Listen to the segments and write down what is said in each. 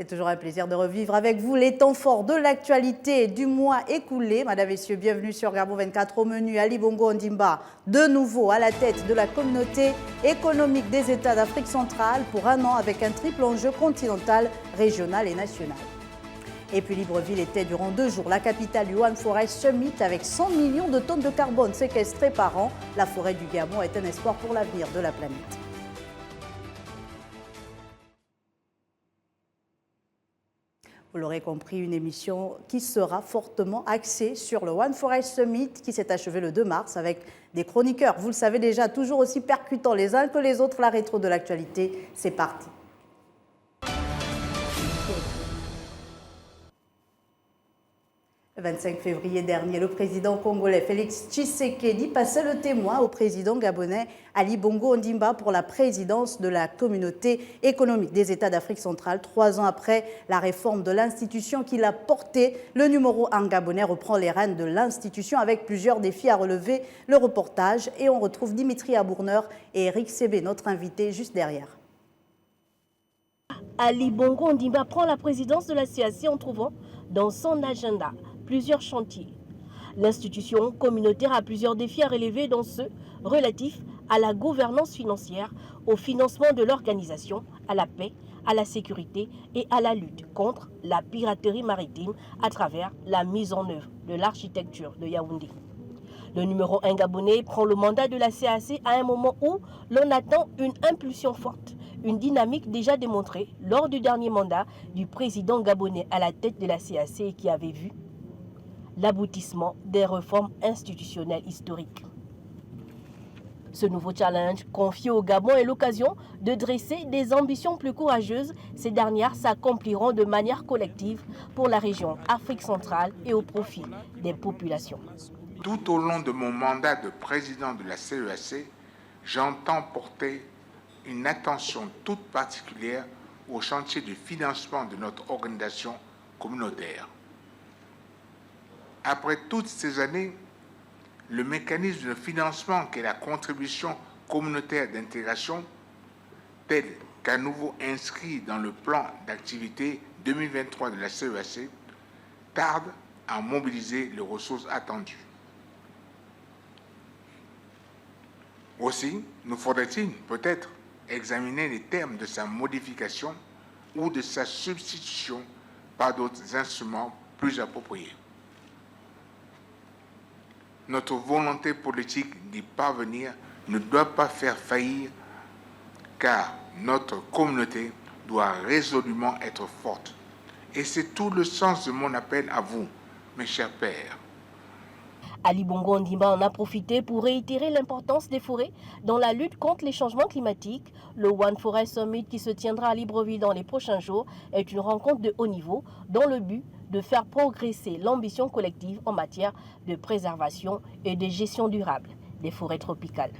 C'est toujours un plaisir de revivre avec vous les temps forts de l'actualité du mois écoulé. Madame, Messieurs, bienvenue sur Gabon 24. Au menu, Ali Bongo Ondimba, de nouveau à la tête de la communauté économique des États d'Afrique centrale pour un an avec un triple enjeu continental, régional et national. Et puis Libreville était durant 2 jours la capitale du One Forest Summit avec 100 millions de tonnes de carbone séquestrées par an. La forêt du Gabon est un espoir pour l'avenir de la planète. Vous l'aurez compris, une émission qui sera fortement axée sur le One Forest Summit qui s'est achevé le 2 mars avec des chroniqueurs, vous le savez déjà, toujours aussi percutants les uns que les autres. La rétro de l'actualité, c'est parti. Le 25 février dernier, le président congolais Félix Tshisekedi passait le témoin au président gabonais Ali Bongo Ondimba pour la présidence de la communauté économique des États d'Afrique centrale. 3 ans après la réforme de l'institution qu'il a portée, le numéro 1 gabonais reprend les rênes de l'institution avec plusieurs défis à relever. Le reportage, et on retrouve Dimitri Abourneur et Eric Sébé, notre invité, juste derrière. Ali Bongo Ondimba prend la présidence de la CAC en trouvant dans son agenda plusieurs chantiers. L'institution communautaire a plusieurs défis à relever, dont ceux relatifs à la gouvernance financière, au financement de l'organisation, à la paix, à la sécurité et à la lutte contre la piraterie maritime à travers la mise en œuvre de l'architecture de Yaoundé. Le numéro 1 gabonais prend le mandat de la CAC à un moment où l'on attend une impulsion forte, une dynamique déjà démontrée lors du dernier mandat du président gabonais à la tête de la CAC qui avait vu l'aboutissement des réformes institutionnelles historiques. Ce nouveau challenge confié au Gabon est l'occasion de dresser des ambitions plus courageuses. Ces dernières s'accompliront de manière collective pour la région Afrique centrale et au profit des populations. Tout au long de mon mandat de président de la CEAC, j'entends porter une attention toute particulière au chantier du financement de notre organisation communautaire. Après toutes ces années, le mécanisme de financement qu'est la contribution communautaire d'intégration, tel qu'à nouveau inscrit dans le plan d'activité 2023 de la CEAC, tarde à mobiliser les ressources attendues. Aussi, nous faudrait-il peut-être examiner les termes de sa modification ou de sa substitution par d'autres instruments plus appropriés. Notre volonté politique d'y parvenir ne doit pas faire faillir, car notre communauté doit résolument être forte. Et c'est tout le sens de mon appel à vous, mes chers pères. Ali Bongo Ondimba en a profité pour réitérer l'importance des forêts dans la lutte contre les changements climatiques. Le One Forest Summit qui se tiendra à Libreville dans les prochains jours est une rencontre de haut niveau dans le but de faire progresser l'ambition collective en matière de préservation et de gestion durable des forêts tropicales.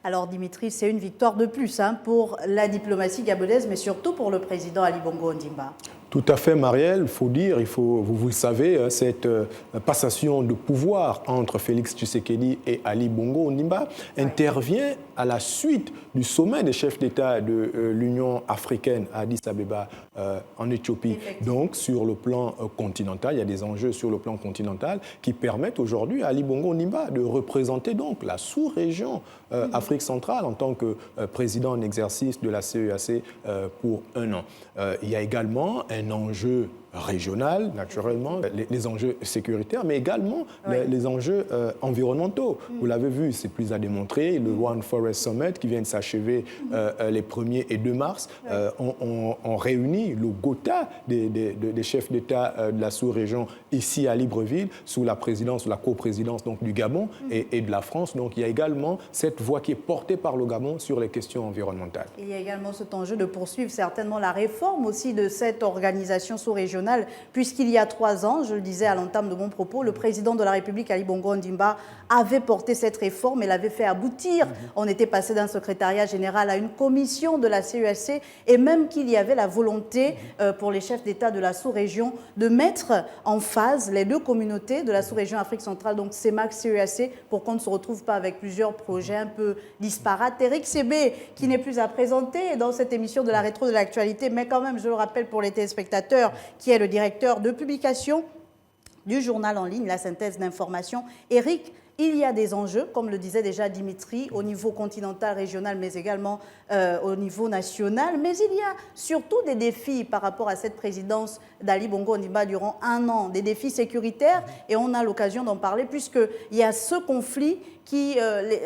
Alors Dimitri, c'est une victoire de plus pour la diplomatie gabonaise, mais surtout pour le président Ali Bongo Ondimba. Tout à fait, Marielle. Il faut dire, vous le savez, cette passation de pouvoir entre Félix Tshisekedi et Ali Bongo Ondimba intervient à la suite du sommet des chefs d'État de l'Union africaine à Addis Abeba en Éthiopie. Donc, sur le plan continental, il y a des enjeux sur le plan continental qui permettent aujourd'hui à Ali Bongo Ondimba de représenter donc la sous-région Afrique centrale en tant que président en exercice de la CEAC pour 1 an. Il y a également un enjeu régional, naturellement, les enjeux sécuritaires, mais également les enjeux environnementaux. Vous l'avez vu, c'est plus à démontrer. Le One Forest Summit qui vient de s'achever les 1er et 2 mars, on réunit le GOTA des chefs d'État de la sous-région ici à Libreville, sous la présidence, sous la coprésidence donc, du Gabon et de la France. Donc il y a également cette voix qui est portée par le Gabon sur les questions environnementales. Il y a également cet enjeu de poursuivre certainement la réforme aussi de cette organisation sous-régionale régionale, puisqu'il y a 3 ans, je le disais à l'entame de mon propos, le président de la République, Ali Bongo Ondimba, avait porté cette réforme et l'avait fait aboutir. On était passé d'un secrétariat général à une commission de la CEAC, et même qu'il y avait la volonté pour les chefs d'État de la sous-région de mettre en phase les 2 communautés de la sous-région Afrique centrale, donc CEMAC, CEAC, pour qu'on ne se retrouve pas avec plusieurs projets un peu disparates. Éric Sébé, qui n'est plus à présenter dans cette émission de la rétro de l'actualité, mais quand même, je le rappelle pour les téléspectateurs, qui est le directeur de publication du journal en ligne, la synthèse d'information. Éric, il y a des enjeux, comme le disait déjà Dimitri, au niveau continental, régional, mais également au niveau national. Mais il y a surtout des défis par rapport à cette présidence d'Ali Bongo Ondimba durant 1 an, des défis sécuritaires, et on a l'occasion d'en parler puisqu'il y a ce conflit qui,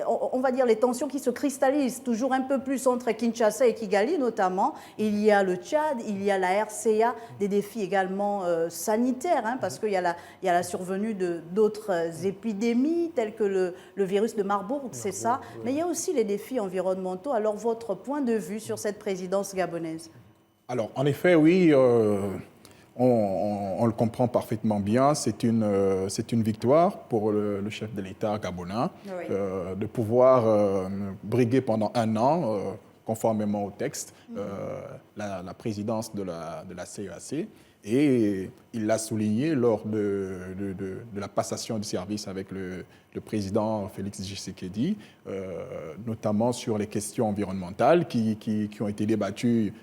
on va dire, les tensions qui se cristallisent toujours un peu plus entre Kinshasa et Kigali notamment. Il y a le Tchad, il y a la RCA, des défis également sanitaires, hein, parce qu'il y a la survenue d'autres épidémies telles que le virus de Marburg, c'est ça. Mais il y a aussi les défis environnementaux. Alors, votre point de vue sur cette présidence gabonaise? Alors, en effet, oui, on le comprend parfaitement bien. C'est une victoire pour le chef de l'État gabonais, oui, de pouvoir briguer pendant 1 an, conformément au texte, la présidence de la CEAC. Et il l'a souligné lors de la passation du service avec le président Félix Tshisekedi, notamment sur les questions environnementales qui ont été débattues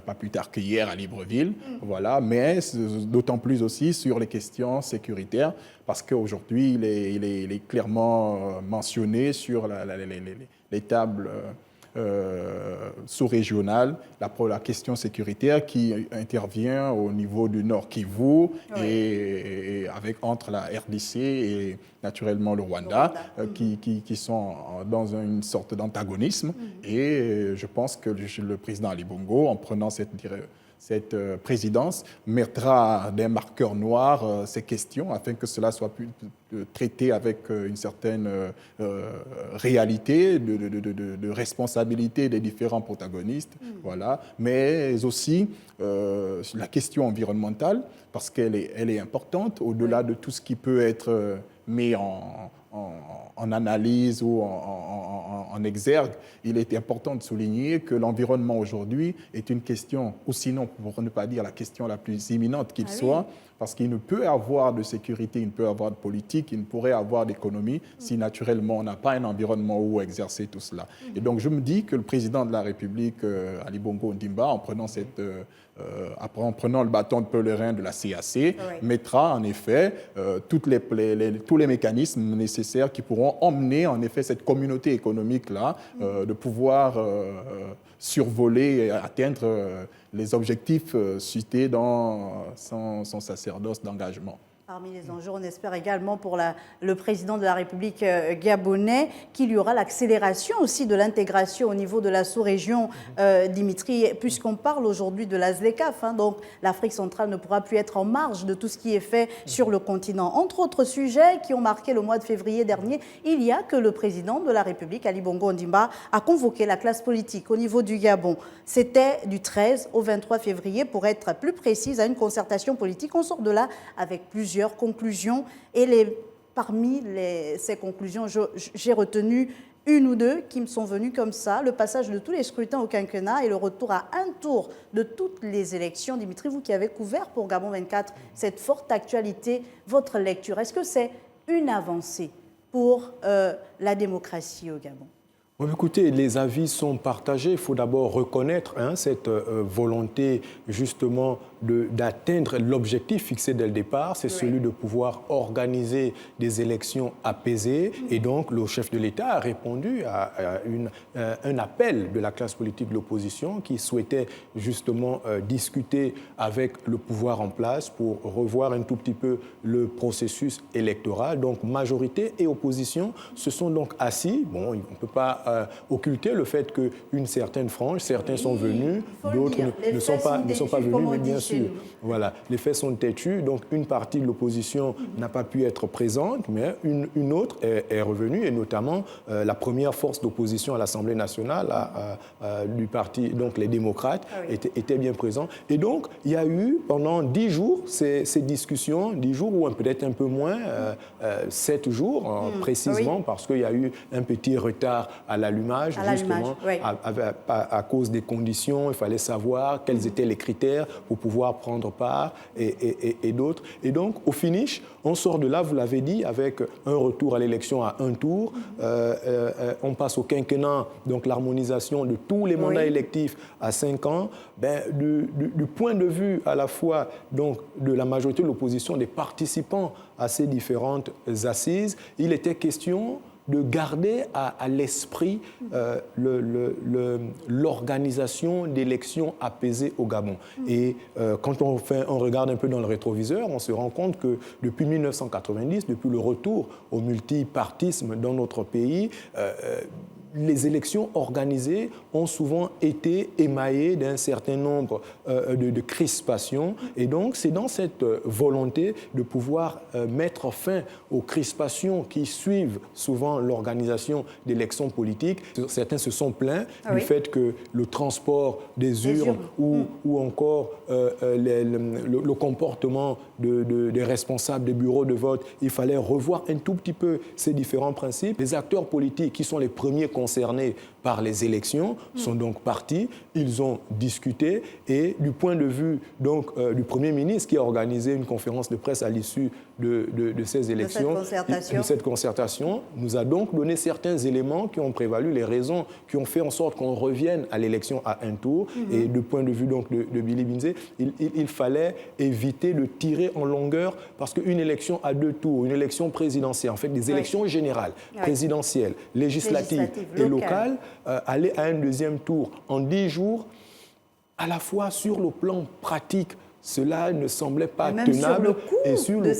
pas plus tard qu'hier à Libreville, voilà, mais d'autant plus aussi sur les questions sécuritaires, parce qu'aujourd'hui, il est clairement mentionné sur les tables sous-régionale, la question sécuritaire qui intervient au niveau du Nord Kivu, oui, et entre la RDC et naturellement le Rwanda, qui sont dans une sorte d'antagonisme. Et je pense que le président Ali Bongo, en prenant cette présidence, mettra des marqueurs noirs ces questions afin que cela soit traité avec une certaine réalité de responsabilité des différents protagonistes, voilà. Mais aussi la question environnementale, parce qu'elle est importante, au-delà de tout ce qui peut être mis en analyse ou en exergue. Il est important de souligner que l'environnement aujourd'hui est une question, ou sinon, pour ne pas dire la question la plus imminente qu'il soit, parce qu'il ne peut avoir de sécurité, il ne peut avoir de politique, il ne pourrait avoir d'économie si naturellement on n'a pas un environnement où exercer tout cela. Et donc je me dis que le président de la République, Ali Bongo Ondimba, en prenant le bâton de pèlerin de la CAC, mettra en effet tous les mécanismes nécessaires qui pourront emmener en effet cette communauté économique-là de pouvoir survoler et atteindre les objectifs cités dans son sacerdoce d'engagement. Parmi les enjeux, on espère également pour le président de la République gabonais qu'il y aura l'accélération aussi de l'intégration au niveau de la sous-région, Dimitri, puisqu'on parle aujourd'hui de la ZLECAf, hein, donc l'Afrique centrale ne pourra plus être en marge de tout ce qui est fait sur le continent. Entre autres sujets qui ont marqué le mois de février dernier, il y a que le président de la République, Ali Bongo Ondimba, a convoqué la classe politique au niveau du Gabon. C'était du 13 au 23 février, pour être plus précise, à une concertation politique. On sort de là avec plusieurs conclusions, et parmi ces conclusions, j'ai retenu 1 ou 2 qui me sont venues comme ça: le passage de tous les scrutins au quinquennat et le retour à un tour de toutes les élections. Dimitri, vous qui avez couvert pour Gabon 24 cette forte actualité, votre lecture, est-ce que c'est une avancée pour la démocratie au Gabon? Bon, écoutez, les avis sont partagés. Il faut d'abord reconnaître cette volonté justement d'atteindre l'objectif fixé dès le départ, c'est celui de pouvoir organiser des élections apaisées. Et donc, le chef de l'État a répondu à un appel de la classe politique de l'opposition qui souhaitait justement discuter avec le pouvoir en place pour revoir un tout petit peu le processus électoral. Donc, majorité et opposition se sont donc assis. Bon, on ne peut pas occulter le fait qu'une certaine frange, certains sont venus, d'autres ne sont pas venus, mais bien sûr, nous. Voilà, les faits sont têtus. Donc, une partie de l'opposition n'a pas pu être présente, mais une autre est revenue, et notamment la première force d'opposition à l'Assemblée nationale du parti, donc les démocrates, étaient bien présents. Et donc, il y a eu pendant 10 jours ces discussions, 10 jours ou peut-être un peu moins, 7 jours précisément, parce qu'il y a eu un petit retard à l'allumage, justement, à cause des conditions. Il fallait savoir quels étaient les critères pour pouvoir prendre part et d'autres. Et donc, au finish, on sort de là, vous l'avez dit, avec un retour à l'élection à un tour. On passe au quinquennat, donc l'harmonisation de tous les mandats électifs à 5 ans. Du point de vue à la fois donc, de la majorité de l'opposition, des participants à ces différentes assises, il était question de garder à l'esprit l'organisation d'élections apaisées au Gabon. Et quand on regarde un peu dans le rétroviseur, on se rend compte que depuis 1990, depuis le retour au multipartisme dans notre pays, les élections organisées ont souvent été émaillées d'un certain nombre de crispations. Et donc, c'est dans cette volonté de pouvoir mettre fin aux crispations qui suivent souvent l'organisation d'élections politiques. Certains se sont plaints du fait que le transport des urnes ou encore le comportement des responsables des bureaux de vote, il fallait revoir un tout petit peu ces différents principes. Les acteurs politiques qui sont les premiers concernés par les élections sont donc partis, ils ont discuté et du point de vue donc, du Premier ministre qui a organisé une conférence de presse à l'issue de ces élections, de cette concertation, nous a donc donné certains éléments qui ont prévalu, les raisons qui ont fait en sorte qu'on revienne à l'élection à un tour. Et du point de vue donc, de Billy Binze, il fallait éviter de tirer en longueur parce qu'une élection à 2 tours, une élection présidentielle, en fait des élections générales, présidentielles, législatives et locales, aller à un deuxième tour en 10 jours, à la fois sur le plan pratique, cela ne semblait pas tenable. Et sur le coût de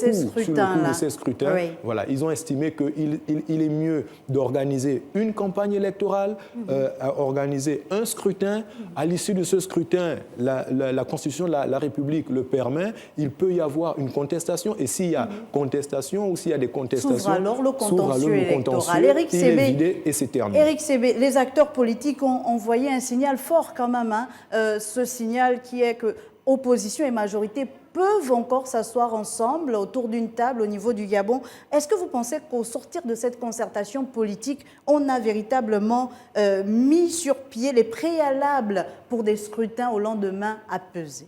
ces scrutins, voilà, ils ont estimé qu'il est mieux d'organiser une campagne électorale, organiser un scrutin. À l'issue de ce scrutin, la Constitution de la République le permet. Il peut y avoir une contestation. Et s'il y a contestation ou s'il y a des contestations, s'ouvre alors le contentieux électoral. Éric Sébé, il est vidé et c'est terminé. Éric Sébé, les acteurs politiques ont envoyé un signal fort quand même. Ce signal qui est que opposition et majorité peuvent encore s'asseoir ensemble autour d'une table au niveau du Gabon. Est-ce que vous pensez qu'au sortir de cette concertation politique, on a véritablement mis sur pied les préalables pour des scrutins au lendemain apaisés?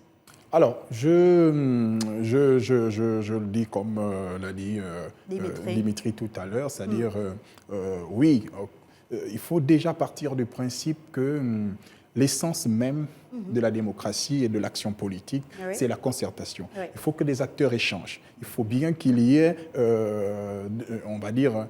Alors, je le dis comme l'a dit Dimitri tout à l'heure, c'est-à-dire, oui, il faut déjà partir du principe que l'essence même de la démocratie et de l'action politique, c'est la concertation. Il faut que les acteurs échangent. Il faut bien qu'il y ait, on va dire,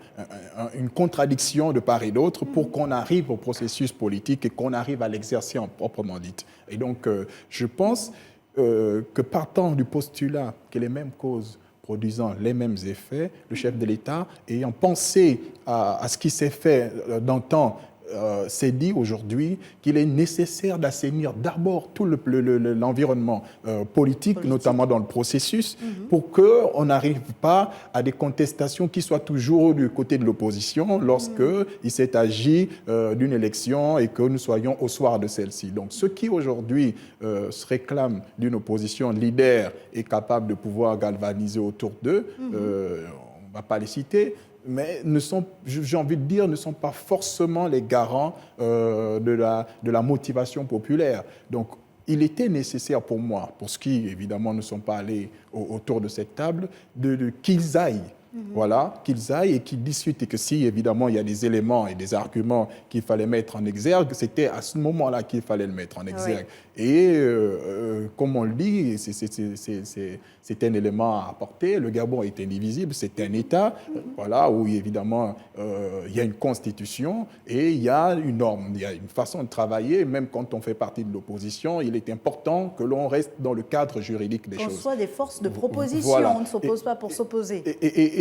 une contradiction de part et d'autre pour qu'on arrive au processus politique et qu'on arrive à l'exercer en proprement dit. Et donc, je pense que partant du postulat que les mêmes causes produisant les mêmes effets, le chef de l'État, ayant pensé à ce qui s'est fait d'antan, s'est dit aujourd'hui qu'il est nécessaire d'assainir d'abord tout l'environnement politique, notamment dans le processus, pour qu'on n'arrive pas à des contestations qui soient toujours du côté de l'opposition lorsqu'il s'est agi d'une élection et que nous soyons au soir de celle-ci. Donc ceux qui aujourd'hui se réclament d'une opposition leader et capable de pouvoir galvaniser autour d'eux, on ne va pas les citer, mais j'ai envie de dire, ne sont pas forcément les garants de la motivation populaire. Donc, il était nécessaire pour moi, pour ceux qui, évidemment, ne sont pas allés autour de cette table, qu'ils aillent. Voilà, qu'ils aillent et qu'ils discutent. Et que si, évidemment, il y a des éléments et des arguments qu'il fallait mettre en exergue, c'était à ce moment-là qu'il fallait le mettre en exergue. Et comme on le dit, c'est un élément à apporter. Le Gabon est indivisible, c'est un État, voilà, où évidemment il y a une constitution et il y a une norme, il y a une façon de travailler. Même quand on fait partie de l'opposition, il est important que l'on reste dans le cadre juridique des choses. Qu'on soit des forces de proposition, on ne s'oppose pas pour s'opposer.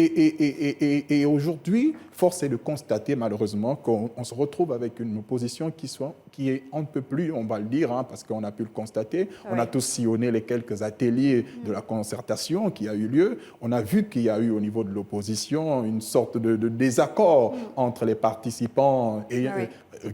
Et aujourd'hui, force est de constater malheureusement qu'on se retrouve avec une opposition qui est un peu plus, on va le dire, parce qu'on a pu le constater. Oui. On a tous sillonné les quelques ateliers de la concertation qui a eu lieu. On a vu qu'il y a eu au niveau de l'opposition une sorte de désaccord entre les participants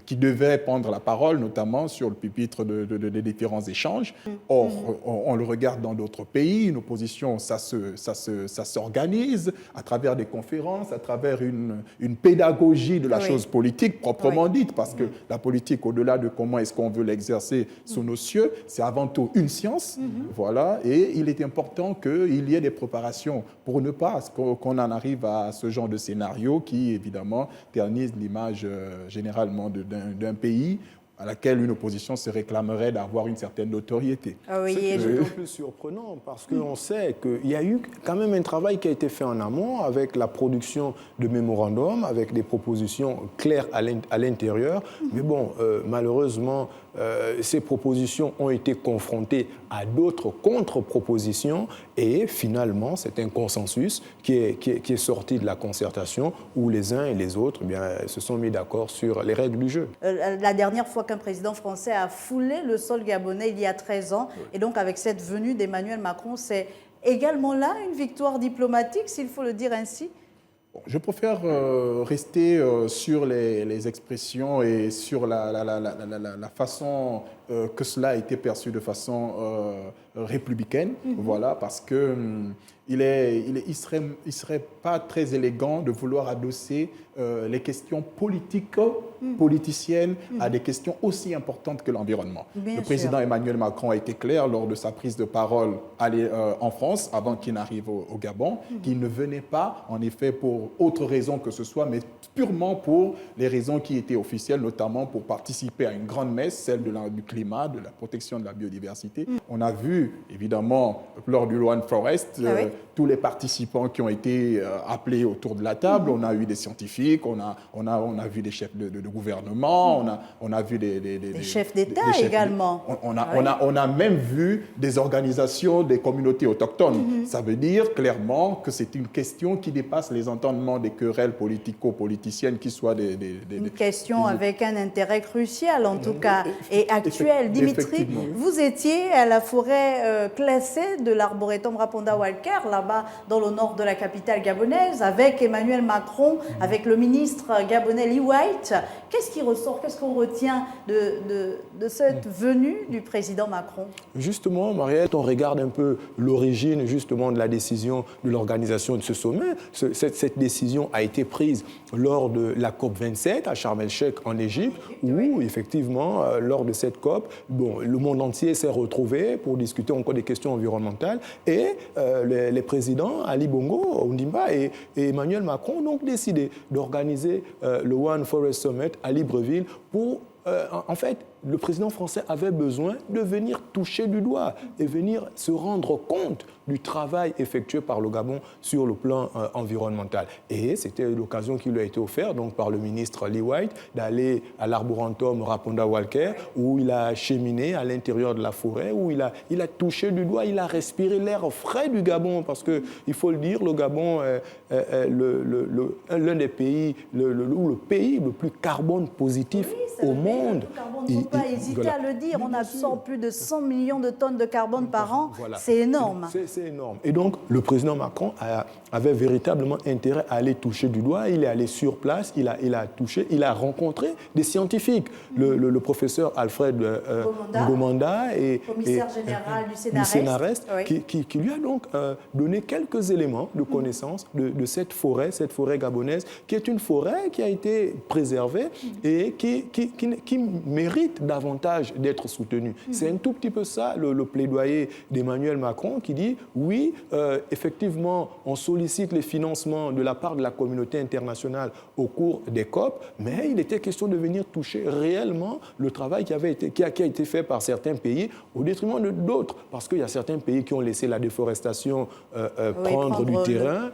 qui devaient prendre la parole, notamment sur le pupitre des différents échanges. Or, on le regarde dans d'autres pays, une opposition, ça s'organise à travers des conférences, à travers une pédagogie de la chose politique proprement dite, parce que la politique, au-delà de comment est-ce qu'on veut l'exercer sous nos cieux, c'est avant tout une science, voilà, et il est important qu'il y ait des préparations pour ne pas qu'on en arrive à ce genre de scénario qui, évidemment, ternise l'image généralement d'un pays à laquelle une opposition se réclamerait d'avoir une certaine notoriété. C'est un peu surprenant parce qu'on sait qu'il y a eu quand même un travail qui a été fait en amont avec la production de mémorandums, avec des propositions claires à l'intérieur. Mais bon, malheureusement, ces propositions ont été confrontées à d'autres contre-propositions et finalement, c'est un consensus qui est sorti de la concertation où les uns et les autres se sont mis d'accord sur les règles du jeu. La dernière fois qu'un président français a foulé le sol gabonais il y a 13 ans, et donc avec cette venue d'Emmanuel Macron, c'est également là une victoire diplomatique, s'il faut le dire ainsi? Je préfère rester sur les expressions et sur la façon que cela a été perçu de façon républicaine, voilà, parce que il serait pas très élégant de vouloir adosser les questions politiciennes à des questions aussi importantes que l'environnement. Le président Emmanuel Macron a été clair lors de sa prise de parole en France, avant qu'il n'arrive au Gabon, qu'il ne venait pas, en effet, pour autre raison que ce soit, mais purement pour les raisons qui étaient officielles, notamment pour participer à une grande messe, celle du climat, de la protection de la biodiversité. On a vu, évidemment, lors du One Forest, tous les participants qui ont été appelés autour de la table. On a eu des scientifiques, on a vu des chefs de gouvernement, on a vu des chefs d'État également. On a même vu des organisations des communautés autochtones. Ça veut dire clairement que c'est une question qui dépasse les entendements des querelles politico-politiciennes qui soient une question avec un intérêt crucial, en tout cas, et actuel. Dimitri, vous étiez à la forêt classée de l'arboretum Raponda Walker, là-bas dans le nord de la capitale gabonaise, avec Emmanuel Macron, avec le ministre gabonais Lee White. Qu'est-ce qui ressort, qu'est-ce qu'on retient de cette venue du président Macron? Justement, Mariette, on regarde un peu l'origine justement de la décision de l'organisation de ce sommet. Cette décision a été prise lors de la COP27 à Sharm el-Sheikh en Égypte, où effectivement, lors de cette COP, le monde entier s'est retrouvé pour discuter encore des questions environnementales et les présidents Ali Bongo Ondimba et Emmanuel Macron ont donc décidé d'organiser le One Forest Summit à Libreville pour, en fait, le président français avait besoin de venir toucher du doigt et venir se rendre compte du travail effectué par le Gabon sur le plan environnemental. Et c'était l'occasion qui lui a été offerte donc, par le ministre Lee White d'aller à l'arboretum Raponda Walker où il a cheminé à l'intérieur de la forêt, où il a touché du doigt, il a respiré l'air frais du Gabon parce qu'il faut le dire, le Gabon est l'un des pays, le pays le plus carbone positif au monde. Il ne faut pas hésiter à le dire, on absorbe plus de 100 millions de tonnes de carbone par an, c'est énorme. C'est énorme. Et donc, le président Macron avait véritablement intérêt à aller toucher du doigt, il est allé sur place, il a touché, il a rencontré des scientifiques, le professeur Alfred Ngomanda et commissaire général du CNRS, qui lui a donc donné quelques éléments de connaissance de cette forêt gabonaise, qui est une forêt qui a été préservée et qui mérite davantage d'être soutenue. C'est un tout petit peu ça le plaidoyer d'Emmanuel Macron qui dit oui, effectivement, on sollicite les financements de la part de la communauté internationale au cours des COP, mais il était question de venir toucher réellement le travail qui a été fait par certains pays au détriment d'autres, parce qu'il y a certains pays qui ont laissé la déforestation prendre du terrain.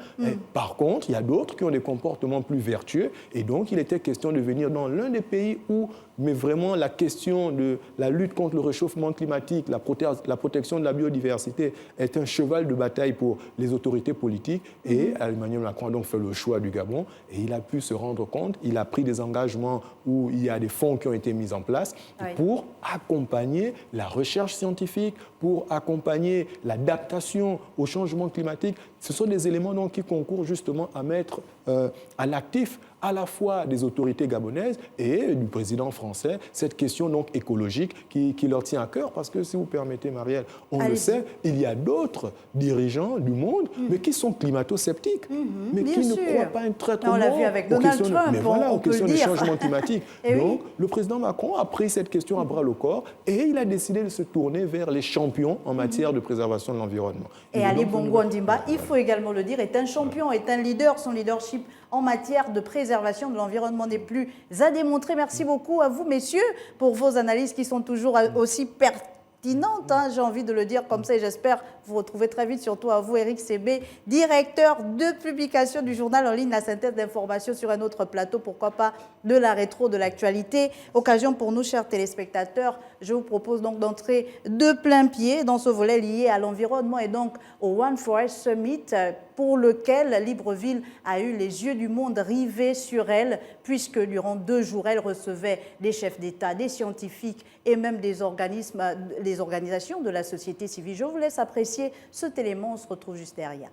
Par contre, il y a d'autres qui ont des comportements plus vertueux, et donc il était question de venir dans l'un des pays où mais vraiment la question question de la lutte contre le réchauffement climatique, la protection de la biodiversité est un cheval de bataille pour les autorités politiques. Et Emmanuel Macron a donc fait le choix du Gabon et il a pu se rendre compte, il a pris des engagements où il y a des fonds qui ont été mis en place pour accompagner la recherche scientifique, pour accompagner l'adaptation au changement climatique. Ce sont des éléments donc, qui concourent justement à mettre à l'actif à la fois des autorités gabonaises et du président français cette question donc écologique qui leur tient à cœur. Parce que si vous permettez, Marielle, on le sait, il y a d'autres dirigeants du monde mais qui sont climato-sceptiques, mais qui ne croient pas un traitement aux questions du changement climatique. Donc, le président Macron a pris cette question à bras le corps et il a décidé de se tourner vers les champions en matière de préservation de l'environnement. Et Ali Bongo Ondimba, il faut également le dire, est un champion, est un leader. Son leadership en matière de préservation de l'environnement n'est plus à démontrer. Merci beaucoup à vous, messieurs, pour vos analyses qui sont toujours aussi pertinentes, hein, j'ai envie de le dire comme ça, et j'espère vous retrouver très vite, surtout à vous, Eric Sébé, directeur de publication du journal en ligne La Synthèse d'information, sur un autre plateau, pourquoi pas de la rétro de l'actualité. Occasion pour nous, chers téléspectateurs, je vous propose donc d'entrer de plein pied dans ce volet lié à l'environnement et donc au One Forest Summit, pour lequel Libreville a eu les yeux du monde rivés sur elle, puisque durant 2 jours, elle recevait des chefs d'État, des scientifiques et même des organismes, les organisations de la société civile. Je vous laisse apprécier cet élément, on se retrouve juste derrière.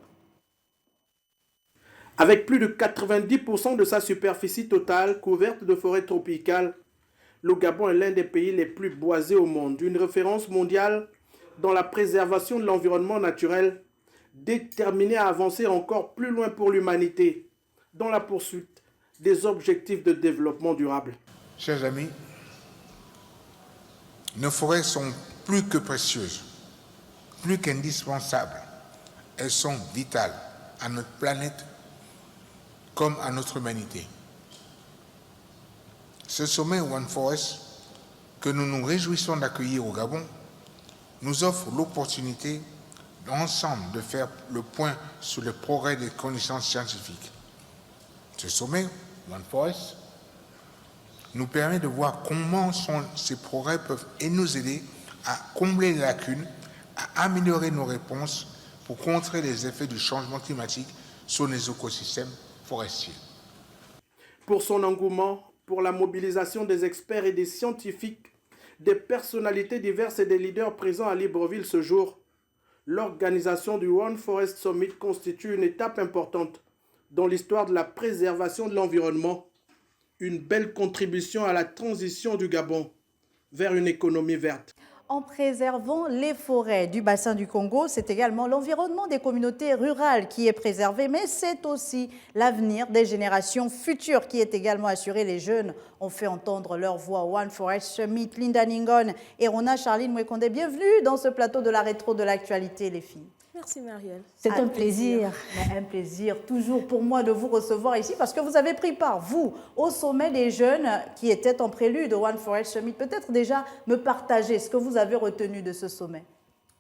Avec plus de 90% de sa superficie totale couverte de forêts tropicales, le Gabon est l'un des pays les plus boisés au monde, une référence mondiale dans la préservation de l'environnement naturel, déterminé à avancer encore plus loin pour l'humanité dans la poursuite des objectifs de développement durable. Chers amis, nos forêts sont plus que précieuses, plus qu'indispensables. Elles sont vitales à notre planète comme à notre humanité. Ce sommet One Forest, que nous nous réjouissons d'accueillir au Gabon, nous offre l'opportunité ensemble de faire le point sur le progrès des connaissances scientifiques. Ce sommet One Forest nous permet de voir comment ces progrès peuvent nous aider à combler les lacunes, à améliorer nos réponses pour contrer les effets du changement climatique sur les écosystèmes forestiers. Pour son engouement, pour la mobilisation des experts et des scientifiques, des personnalités diverses et des leaders présents à Libreville ce jour, l'organisation du One Forest Summit constitue une étape importante dans l'histoire de la préservation de l'environnement, une belle contribution à la transition du Gabon vers une économie verte. En préservant les forêts du bassin du Congo, c'est également l'environnement des communautés rurales qui est préservé, mais c'est aussi l'avenir des générations futures qui est également assuré. Les jeunes ont fait entendre leur voix au One Forest Summit. Linda Ningon et Rona Charline Mouekonde, bienvenue dans ce plateau de la rétro de l'actualité, les filles. Merci Marielle. C'est un plaisir. Un plaisir toujours pour moi de vous recevoir ici parce que vous avez pris part, vous, au sommet des jeunes qui étaient en prélude au One Forest Summit. Peut-être déjà me partager ce que vous avez retenu de ce sommet.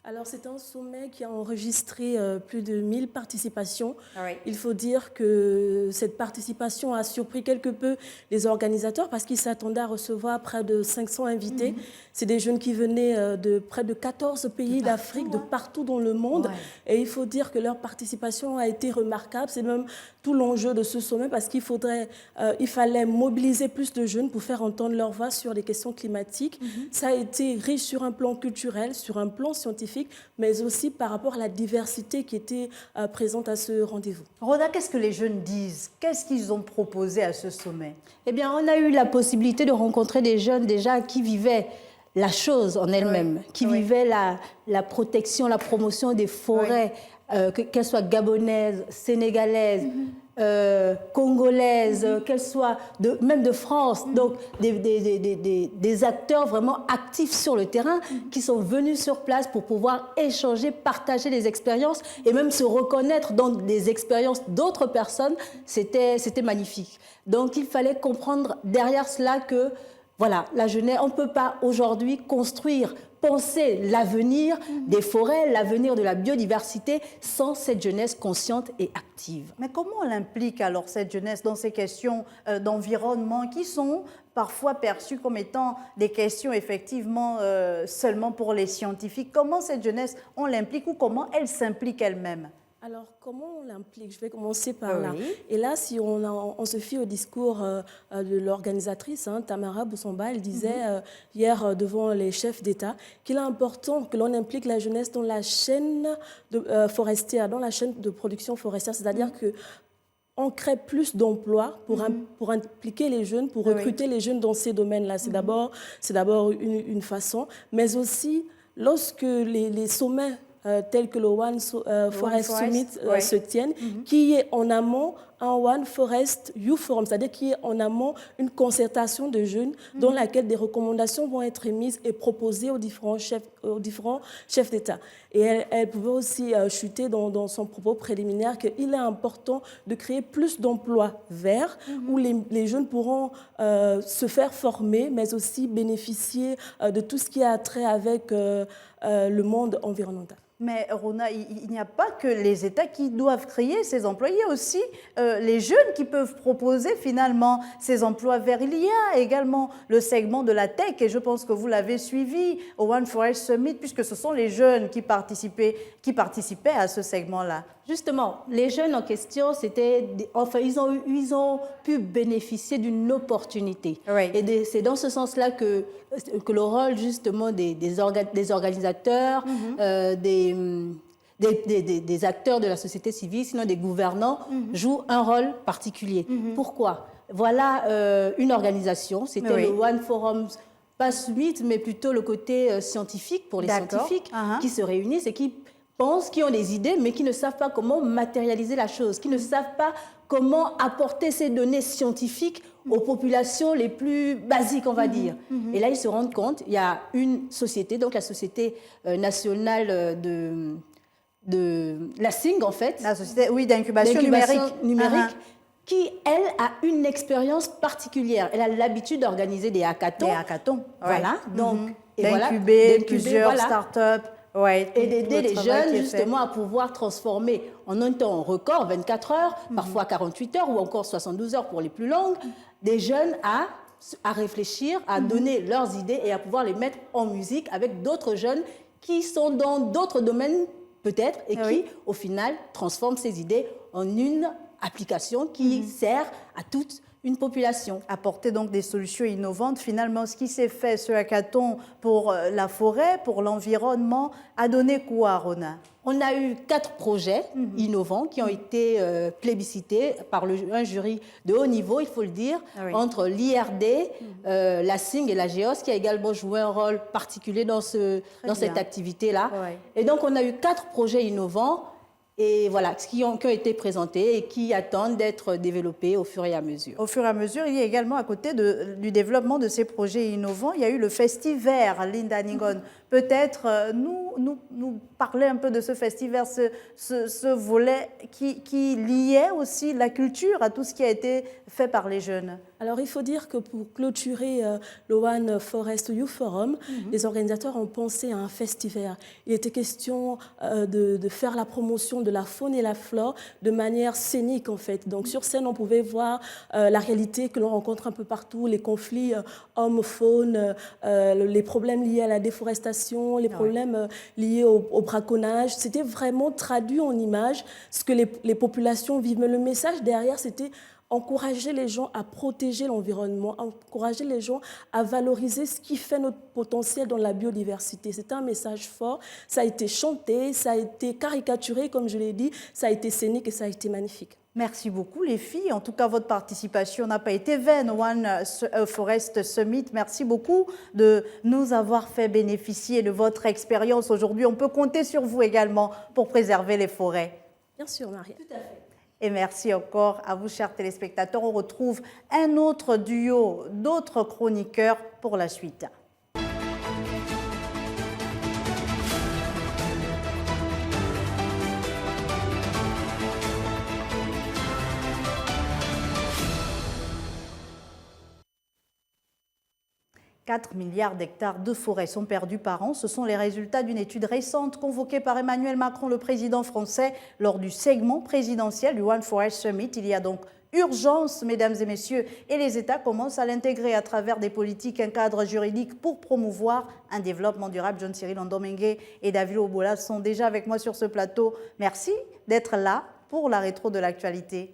Alors, c'est un sommet qui a enregistré plus de 1000 participations. Oui. Il faut dire que cette participation a surpris quelque peu les organisateurs parce qu'ils s'attendaient à recevoir près de 500 invités. C'est des jeunes qui venaient de près de 14 pays d'Afrique, de partout dans le monde. Ouais. Et il faut dire que leur participation a été remarquable. C'est même tout l'enjeu de ce sommet parce qu'il fallait mobiliser plus de jeunes pour faire entendre leur voix sur les questions climatiques. Ça a été riche sur un plan culturel, sur un plan scientifique, mais aussi par rapport à la diversité qui était présente à ce rendez-vous. Rhoda, qu'est-ce que les jeunes disent? Qu'est-ce qu'ils ont proposé à ce sommet? Eh bien, on a eu la possibilité de rencontrer des jeunes déjà qui vivaient la chose en elle-même, qui vivaient la protection, la promotion des forêts, qu'elles soient gabonaises, sénégalaises, congolaises, qu'elles soient même de France, donc des acteurs vraiment actifs sur le terrain qui sont venus sur place pour pouvoir échanger, partager les expériences et même se reconnaître dans des expériences d'autres personnes. C'était magnifique. Donc il fallait comprendre derrière cela que voilà, la jeunesse, on ne peut pas aujourd'hui construire, penser l'avenir des forêts, l'avenir de la biodiversité sans cette jeunesse consciente et active. Mais comment on implique alors cette jeunesse dans ces questions d'environnement qui sont parfois perçues comme étant des questions effectivement seulement pour les scientifiques. Comment cette jeunesse, on l'implique ou comment elle s'implique elle-même? Alors, comment on l'implique? Je vais commencer par là. Oui. Et là, si on se fie au discours de l'organisatrice, Tamara Boussamba, elle disait hier devant les chefs d'État qu'il est important que l'on implique la jeunesse dans la chaîne forestière, dans la chaîne de production forestière, c'est-à-dire que on crée plus d'emplois pour impliquer les jeunes, pour recruter les jeunes dans ces domaines-là. C'est d'abord une façon, mais aussi lorsque les sommets tels que le One Forest Summit se tiennent, qui est en amont un One Forest Youth Forum, c'est-à-dire qui est en amont une concertation de jeunes dans laquelle des recommandations vont être émises et proposées aux différents chefs d'État. Et elle pouvait aussi chuter dans son propos préliminaire qu'il est important de créer plus d'emplois verts où les jeunes pourront se faire former, mais aussi bénéficier de tout ce qui a trait avec le monde environnemental. Mais Rona, il n'y a pas que les États qui doivent créer ces emplois, il y a aussi les jeunes qui peuvent proposer finalement ces emplois verts. Il y a également le segment de la tech et je pense que vous l'avez suivi au One Forest Summit puisque ce sont les jeunes qui participaient à ce segment-là. Justement, les jeunes en question, ils ont pu bénéficier d'une opportunité. Oui. Et c'est dans ce sens-là que le rôle justement des organisateurs, des acteurs de la société civile, sinon des gouvernants, joue un rôle particulier. Pourquoi? Voilà une organisation, c'était le One Forum, pas Summit, mais plutôt le côté scientifique pour les scientifiques qui se réunissent et qui pensent, qui ont des idées, mais qui ne savent pas comment matérialiser la chose, qui ne savent pas comment apporter ces données scientifiques aux populations les plus basiques, on va dire. Et là, ils se rendent compte, il y a une société, donc la Société nationale de la SING, en fait. La société, d'incubation numérique. Qui, elle, a une expérience particulière. Elle a l'habitude d'organiser des hackathons. Voilà. Donc, d'incuber plusieurs startups. Et d'aider les jeunes justement à pouvoir transformer en un temps record, 24 heures, parfois 48 heures ou encore 72 heures pour les plus longues, des jeunes à réfléchir, à donner leurs idées et à pouvoir les mettre en musique avec d'autres jeunes qui sont dans d'autres domaines peut-être et qui, au final, transforment ces idées en une application qui sert à toute une population. Apporter donc des solutions innovantes. Finalement, ce qui s'est fait, ce hackathon pour la forêt, pour l'environnement, a donné quoi, Rona? On a eu 4 projets innovants qui ont été plébiscités par un jury de haut niveau, il faut le dire, entre l'IRD, la SING et la GEOS, qui a également joué un rôle particulier dans cette activité-là. Et donc, on a eu 4 projets innovants et voilà, qui ont été présentés et qui attendent d'être développés au fur et à mesure. Au fur et à mesure, il y a également, à côté du développement de ces projets innovants, il y a eu le Festival, Linda Ningon. Peut-être nous parler un peu de ce festival, ce volet qui liait aussi la culture à tout ce qui a été fait par les jeunes. Alors, il faut dire que pour clôturer le One Forest Youth Forum, les organisateurs ont pensé à un festival. Il était question de faire la promotion de la faune et la flore de manière scénique, en fait. Donc, sur scène, on pouvait voir la réalité que l'on rencontre un peu partout, les conflits hommes-faune, les problèmes liés à la déforestation, les problèmes liés au braconnage. C'était vraiment traduit en images ce que les populations vivent. Mais le message derrière, c'était encourager les gens à protéger l'environnement, encourager les gens à valoriser ce qui fait notre potentiel dans la biodiversité. C'est un message fort. Ça a été chanté, ça a été caricaturé, comme je l'ai dit, ça a été scénique et ça a été magnifique. Merci beaucoup les filles. En tout cas, votre participation n'a pas été vaine au One Forest Summit. Merci beaucoup de nous avoir fait bénéficier de votre expérience aujourd'hui. On peut compter sur vous également pour préserver les forêts. Bien sûr, Marie. Tout à fait. Et merci encore à vous, chers téléspectateurs. On retrouve un autre duo d'autres chroniqueurs pour la suite. « 4 milliards d'hectares de forêts sont perdus par an. Ce sont les résultats d'une étude récente convoquée par Emmanuel Macron, le président français, lors du segment présidentiel du One Forest Summit il y a donc urgence, mesdames et messieurs, et les États commencent à l'intégrer à travers des politiques, un cadre juridique pour promouvoir un développement durable. John Cyril Ndomengue et David Obola sont déjà avec moi sur ce plateau. Merci d'être là pour la rétro de l'actualité.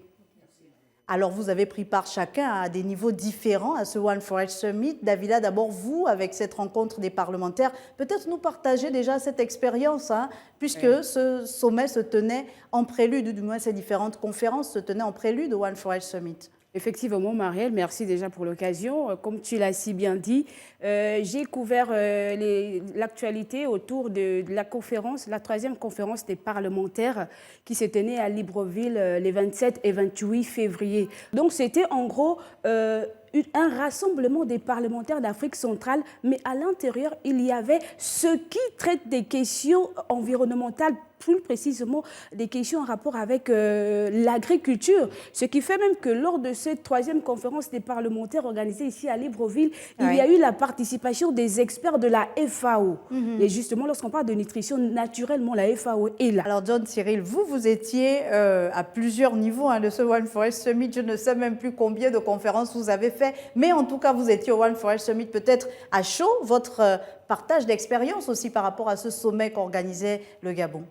Alors, vous avez pris part chacun à des niveaux différents à ce One Forest Summit. Davila, d'abord, vous, avec cette rencontre des parlementaires, peut-être nous partager déjà cette expérience, hein, puisque ce sommet se tenait en prélude, du moins ces différentes conférences se tenaient en prélude au One Forest Summit. Effectivement, Marielle, merci déjà pour l'occasion. Comme tu l'as si bien dit, j'ai couvert l'actualité autour de la conférence, la 3e conférence des parlementaires qui se tenait à Libreville les 27 et 28 février. Donc c'était en gros un rassemblement des parlementaires d'Afrique centrale, mais à l'intérieur, il y avait ceux qui traitent des questions environnementales, plus précisément des questions en rapport avec l'agriculture. Ce qui fait même que lors de cette 3e conférence des parlementaires organisée ici à Libreville, il y a eu la participation des experts de la FAO. Et justement, lorsqu'on parle de nutrition, naturellement, la FAO est là. Alors, John Cyril, vous étiez à plusieurs niveaux de ce One Forest Summit. Je ne sais même plus combien de conférences vous avez fait, mais en tout cas, vous étiez au One Forest Summit peut-être à chaud. Votre partage d'expérience aussi par rapport à ce sommet qu'organisait le Gabon.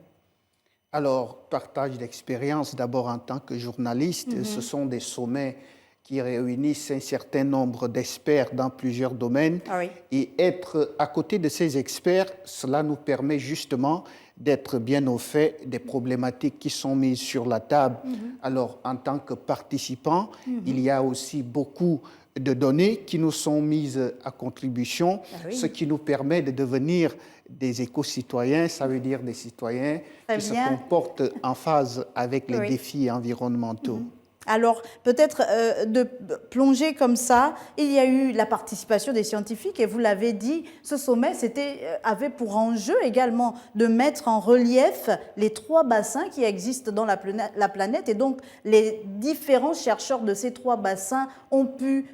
Alors, partage d'expérience, d'abord en tant que journaliste, ce sont des sommets qui réunissent un certain nombre d'experts dans plusieurs domaines. Ah oui. Et être à côté de ces experts, cela nous permet justement d'être bien au fait des problématiques qui sont mises sur la table. Alors, en tant que participant, il y a aussi beaucoup de données qui nous sont mises à contribution, ce qui nous permet de devenir des éco-citoyens, ça veut dire des citoyens qui se comportent en phase avec les défis environnementaux. Alors, peut-être de plonger comme ça, il y a eu la participation des scientifiques et vous l'avez dit, ce sommet avait pour enjeu également de mettre en relief les 3 bassins qui existent dans la planète et donc les différents chercheurs de ces 3 bassins ont pu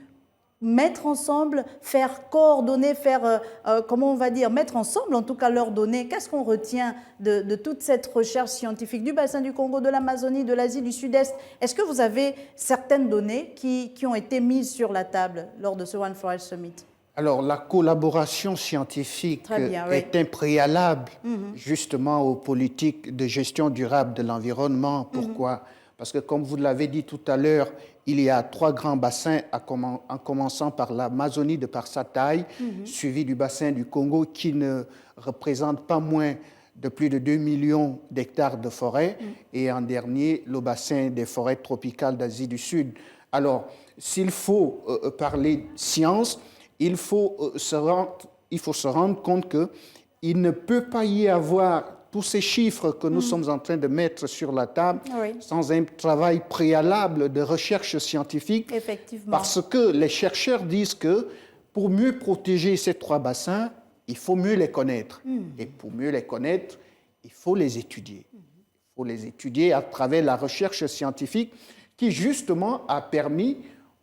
mettre ensemble, faire coordonner, comment on va dire, mettre ensemble en tout cas leurs données. Qu'est-ce qu'on retient de toute cette recherche scientifique du bassin du Congo, de l'Amazonie, de l'Asie du Sud-Est? Est-ce que vous avez certaines données qui ont été mises sur la table lors de ce One Forest Summit? Alors, la collaboration scientifique est un préalable justement aux politiques de gestion durable de l'environnement. Pourquoi? Parce que, comme vous l'avez dit tout à l'heure, il y a 3 grands bassins, en commençant par l'Amazonie de par sa taille, suivi du bassin du Congo qui ne représente pas moins de plus de 2 millions d'hectares de forêt, et en dernier, le bassin des forêts tropicales d'Asie du Sud. Alors, s'il faut parler science, il faut se rendre compte qu'il ne peut pas y avoir tous ces chiffres que nous sommes en train de mettre sur la table sans un travail préalable de recherche scientifique. Effectivement. Parce que les chercheurs disent que pour mieux protéger ces 3 bassins, il faut mieux les connaître. Et pour mieux les connaître, il faut les étudier. Il faut les étudier à travers la recherche scientifique qui, justement, a permis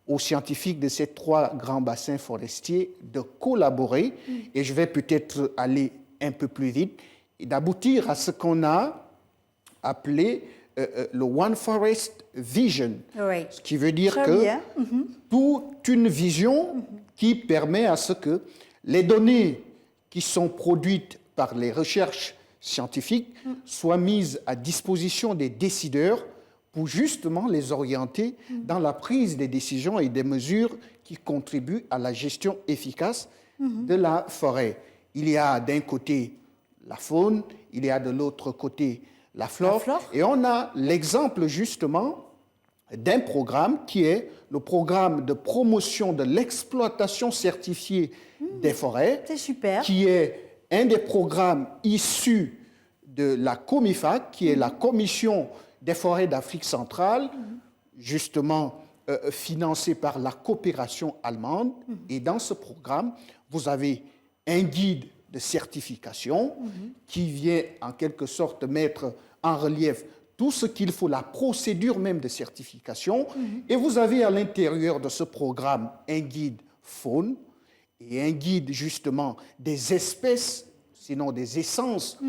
aux scientifiques de ces 3 grands bassins forestiers de collaborer. Et je vais peut-être aller un peu plus vite et d'aboutir à ce qu'on a appelé le One Forest Vision, ce qui veut dire toute une vision qui permet à ce que les données qui sont produites par les recherches scientifiques soient mises à disposition des décideurs pour justement les orienter dans la prise des décisions et des mesures qui contribuent à la gestion efficace de la forêt. Il y a d'un côté la faune, il y a de l'autre côté la flore. Et on a l'exemple justement d'un programme qui est le programme de promotion de l'exploitation certifiée des forêts. C'est super. Qui est un des programmes issus de la COMIFAC, qui est la Commission des forêts d'Afrique centrale, justement financé par la coopération allemande. Et dans ce programme, vous avez un guide de certification qui vient en quelque sorte mettre en relief tout ce qu'il faut, la procédure même de certification. Et vous avez à l'intérieur de ce programme un guide faune et un guide justement des espèces, sinon des essences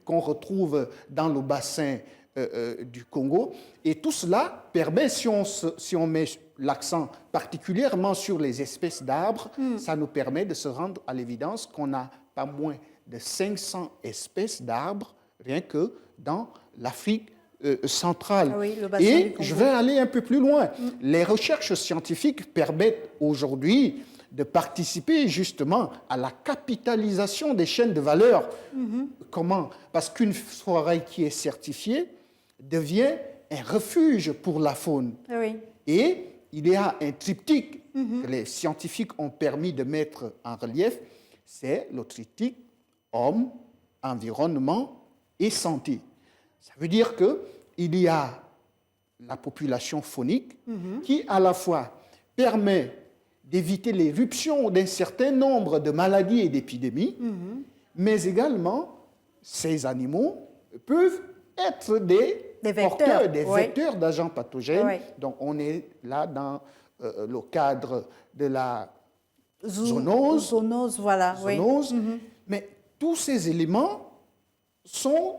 qu'on retrouve dans le bassin du Congo. Et tout cela permet, si on met l'accent particulièrement sur les espèces d'arbres, ça nous permet de se rendre à l'évidence qu'on a pas moins de 500 espèces d'arbres rien que dans l'Afrique centrale. Ah oui, le bassin et du Congo. je vais aller un peu plus loin. Les recherches scientifiques permettent aujourd'hui de participer justement à la capitalisation des chaînes de valeur. Comment? Parce qu'une forêt qui est certifiée devient un refuge pour la faune. Ah oui. Et il y a un triptyque que les scientifiques ont permis de mettre en relief, c'est le triptyque homme, environnement et santé. Ça veut dire qu'il y a la population faunique qui à la fois permet d'éviter l'éruption d'un certain nombre de maladies et d'épidémies, mais également ces animaux peuvent être des porteurs, des vecteurs d'agents pathogènes. Oui. Donc on est là dans le cadre de la zoonose. Zoonose, voilà. Oui. Zoonose. Mais tous ces éléments sont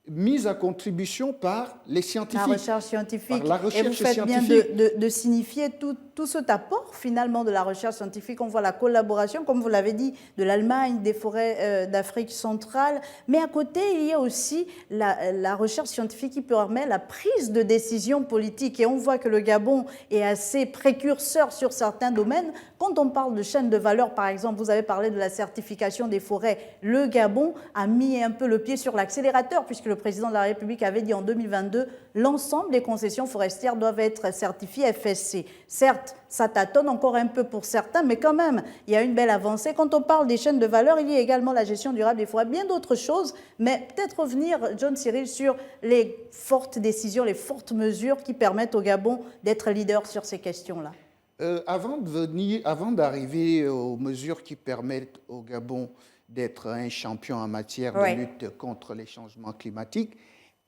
mis à contribution par les scientifiques. La recherche scientifique. Par la recherche et vous faites bien scientifique. de signifier tout cet apport finalement de la recherche scientifique. On voit la collaboration, comme vous l'avez dit, de l'Allemagne, des forêts d'Afrique centrale. Mais à côté, il y a aussi la recherche scientifique qui permet la prise de décision politique. Et on voit que le Gabon est assez précurseur sur certains domaines. Quand on parle de chaîne de valeur, par exemple, vous avez parlé de la certification des forêts. Le Gabon a mis un peu le pied sur l'accélérateur, puisque le président de la République avait dit en 2022 l'ensemble des concessions forestières doivent être certifiées FSC. Certes, ça tâtonne encore un peu pour certains, mais quand même, il y a une belle avancée. Quand on parle des chaînes de valeur, il y a également la gestion durable des forêts, bien d'autres choses, mais peut-être revenir, John Cyril, sur les fortes décisions, les fortes mesures qui permettent au Gabon d'être leader sur ces questions-là. Avant d'arriver aux mesures qui permettent au Gabon d'être un champion en matière de lutte contre les changements climatiques,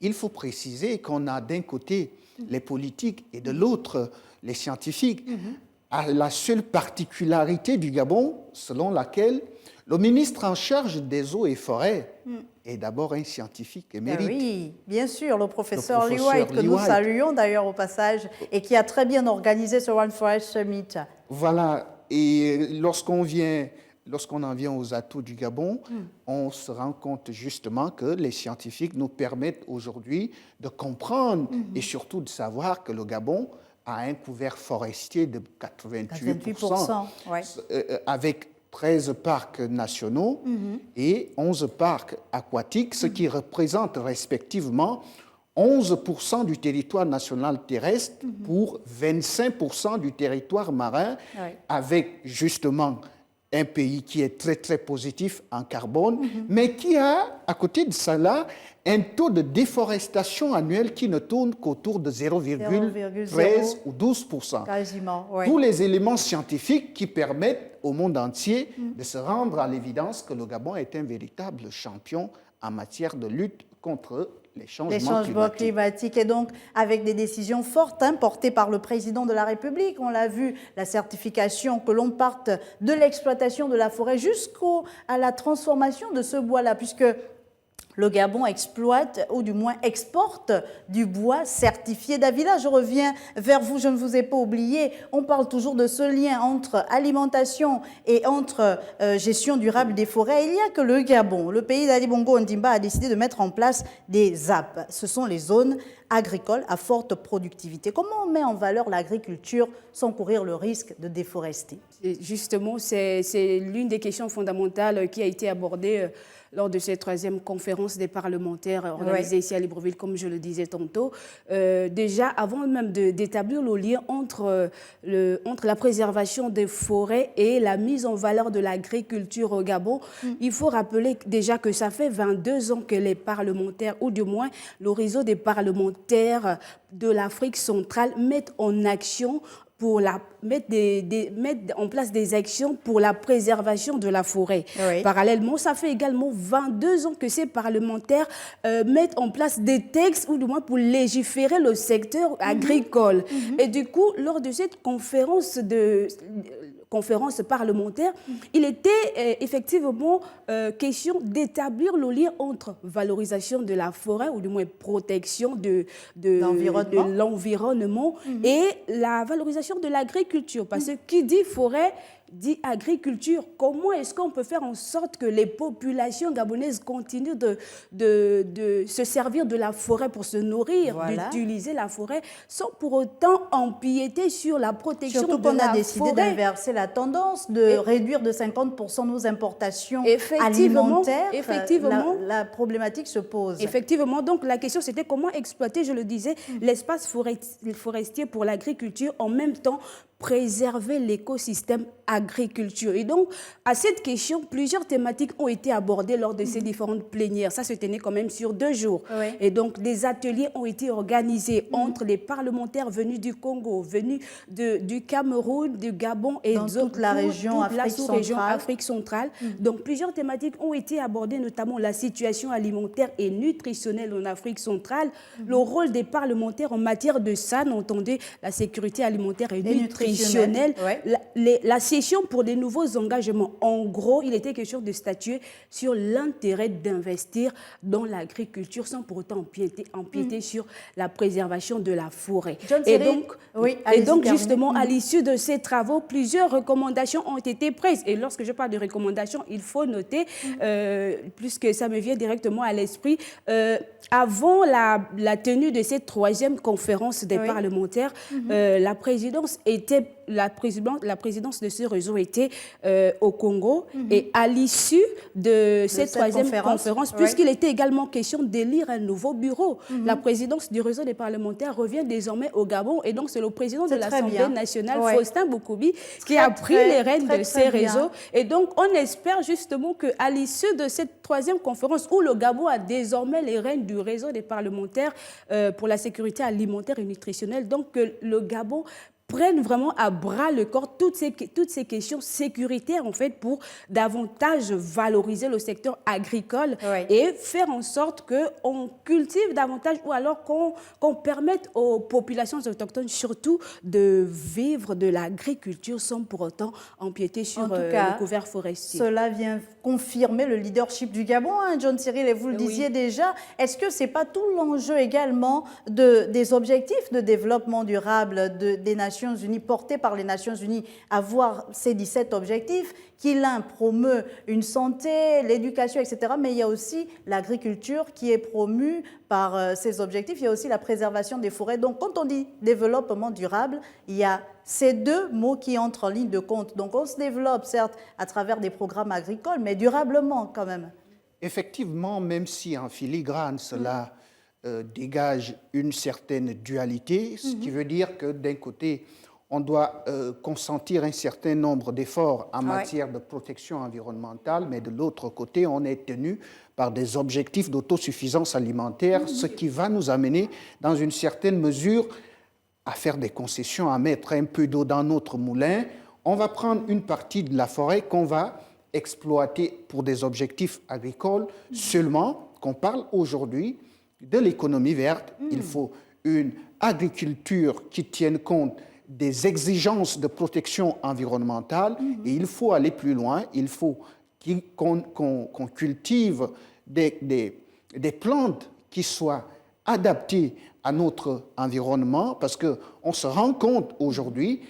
il faut préciser qu'on a d'un côté les politiques et de l'autre les scientifiques. À la seule particularité du Gabon, selon laquelle le ministre en charge des eaux et forêts est d'abord un scientifique émérite. Oui, bien sûr, le professeur Lee White, que nous saluons d'ailleurs au passage, et qui a très bien organisé ce One Forest Summit. Voilà, et lorsqu'on en vient aux atouts du Gabon, on se rend compte justement que les scientifiques nous permettent aujourd'hui de comprendre et surtout de savoir que le Gabon a un couvert forestier de 88%, avec 13 parcs nationaux et 11 parcs aquatiques, ce qui représente respectivement 11% du territoire national terrestre pour 25% du territoire marin, avec justement un pays qui est très, très positif en carbone, mais qui a, à côté de cela, un taux de déforestation annuel qui ne tourne qu'autour de 0,13 ou 12%. Quasiment, Tous les éléments scientifiques qui permettent au monde entier de se rendre à l'évidence que le Gabon est un véritable champion en matière de lutte contre les changements climatiques. Et donc, avec des décisions fortes portées par le président de la République, on l'a vu, la certification, que l'on parte de l'exploitation de la forêt jusqu'à la transformation de ce bois-là, puisque le Gabon exploite, ou du moins exporte, du bois certifié d'Avila. Je reviens vers vous, je ne vous ai pas oublié. On parle toujours de ce lien entre alimentation et entre gestion durable des forêts. Il n'y a que le Gabon, le pays d'Ali Bongo Ondimba, a décidé de mettre en place des ZAP. Ce sont les zones agricoles à forte productivité. Comment on met en valeur l'agriculture sans courir le risque de déforester? Justement, c'est l'une des questions fondamentales qui a été abordée lors de cette 3e conférence des parlementaires organisée ici à Libreville, comme je le disais tantôt. Déjà, avant même d'établir le lien entre la préservation des forêts et la mise en valeur de l'agriculture au Gabon, il faut rappeler déjà que ça fait 22 ans que les parlementaires, ou du moins le réseau des parlementaires de l'Afrique centrale, mettent en action pour mettre en place des actions pour la préservation de la forêt. Parallèlement, ça fait également 22 ans que ces parlementaires mettent en place des textes, ou du moins pour légiférer le secteur agricole. Et du coup, lors de cette conférence conférence parlementaire, il était effectivement question d'établir le lien entre valorisation de la forêt, ou du moins protection de l'environnement, et la valorisation de l'agriculture. Parce que qui dit forêt dit agriculture. Comment est-ce qu'on peut faire en sorte que les populations gabonaises continuent de se servir de la forêt pour se nourrir, d'utiliser la forêt, sans pour autant empiéter sur la protection de la forêt? Surtout qu'on a décidé d'inverser la tendance, de réduire de 50% nos importations alimentaires. Effectivement. La problématique se pose. Effectivement. Donc la question, c'était comment exploiter, je le disais, l'espace forestier pour l'agriculture, en même temps préserver l'écosystème agriculture. Et donc, à cette question, plusieurs thématiques ont été abordées lors de ces différentes plénières. Ça se tenait quand même sur 2 jours. Oui. Et donc, des ateliers ont été organisés entre les parlementaires venus du Congo, venus du Cameroun, du Gabon et dans toute la région, la sous-région Afrique centrale. Donc, plusieurs thématiques ont été abordées, notamment la situation alimentaire et nutritionnelle en Afrique centrale, le rôle des parlementaires en matière de SAN, entendez, la sécurité alimentaire et nutritionnelle, la session pour des nouveaux engagements. En gros, il était question de statuer sur l'intérêt d'investir dans l'agriculture sans pour autant empiéter sur la préservation de la forêt. Et donc, justement, à l'issue de ces travaux, plusieurs recommandations ont été prises. Et lorsque je parle de recommandations, il faut noter, puisque ça me vient directement à l'esprit, avant la tenue de cette 3e conférence des parlementaires, la présidence de ce réseau était au Congo. Et à l'issue de cette 3e conférence, puisqu'il était également question d'élire un nouveau bureau, la présidence du réseau des parlementaires revient désormais au Gabon. Et donc, c'est le président de l'Assemblée nationale, Faustin Boukoubi, qui a pris les rênes de ces réseaux. Et donc, on espère justement qu'à l'issue de cette 3e conférence, où le Gabon a désormais les rênes du réseau des parlementaires pour la sécurité alimentaire et nutritionnelle, donc que le Gabon prennent vraiment à bras le corps toutes ces questions sécuritaires, en fait, pour davantage valoriser le secteur agricole et faire en sorte qu'on cultive davantage, ou alors qu'on permette aux populations autochtones surtout de vivre de l'agriculture sans pour autant empiéter sur le couvert forestier. Cela vient confirmer le leadership du Gabon, John Cyril, et vous le disiez déjà. Est-ce que ce n'est pas tout l'enjeu également des objectifs de développement durable des Nations Unies, portés par les Nations Unies, à voir ces 17 objectifs, qui l'un promeut une santé, l'éducation, etc. Mais il y a aussi l'agriculture qui est promue par ces objectifs. Il y a aussi la préservation des forêts. Donc, quand on dit développement durable, il y a ces 2 mots qui entrent en ligne de compte. Donc, on se développe, certes, à travers des programmes agricoles, mais durablement quand même. Effectivement, même si en filigrane, cela dégage une certaine dualité, ce qui veut dire que d'un côté, on doit consentir un certain nombre d'efforts en matière de protection environnementale, mais de l'autre côté, on est tenu par des objectifs d'autosuffisance alimentaire, ce qui va nous amener, dans une certaine mesure, à faire des concessions, à mettre un peu d'eau dans notre moulin. On va prendre une partie de la forêt qu'on va exploiter pour des objectifs agricoles, seulement qu'on parle aujourd'hui de l'économie verte. Il faut une agriculture qui tienne compte des exigences de protection environnementale et il faut aller plus loin. Il faut qu'on cultive des plantes qui soient adaptées à notre environnement, parce qu'on se rend compte aujourd'hui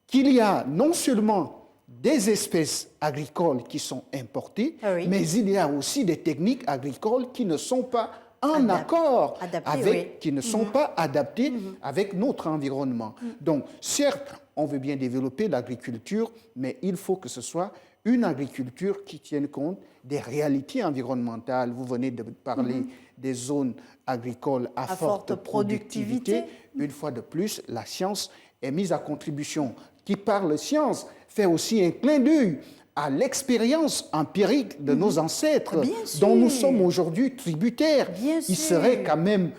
qu'il y a non seulement des espèces agricoles qui sont importées, mais il y a aussi des techniques agricoles qui ne sont pas en accord avec, qui ne sont pas adaptés avec notre environnement. Donc, certes, on veut bien développer l'agriculture, mais il faut que ce soit une agriculture qui tienne compte des réalités environnementales. Vous venez de parler des zones agricoles à forte productivité. Une fois de plus, la science est mise à contribution. Qui parle science fait aussi un clin d'œil à l'expérience empirique de nos ancêtres, dont nous sommes aujourd'hui tributaires. Il serait quand même,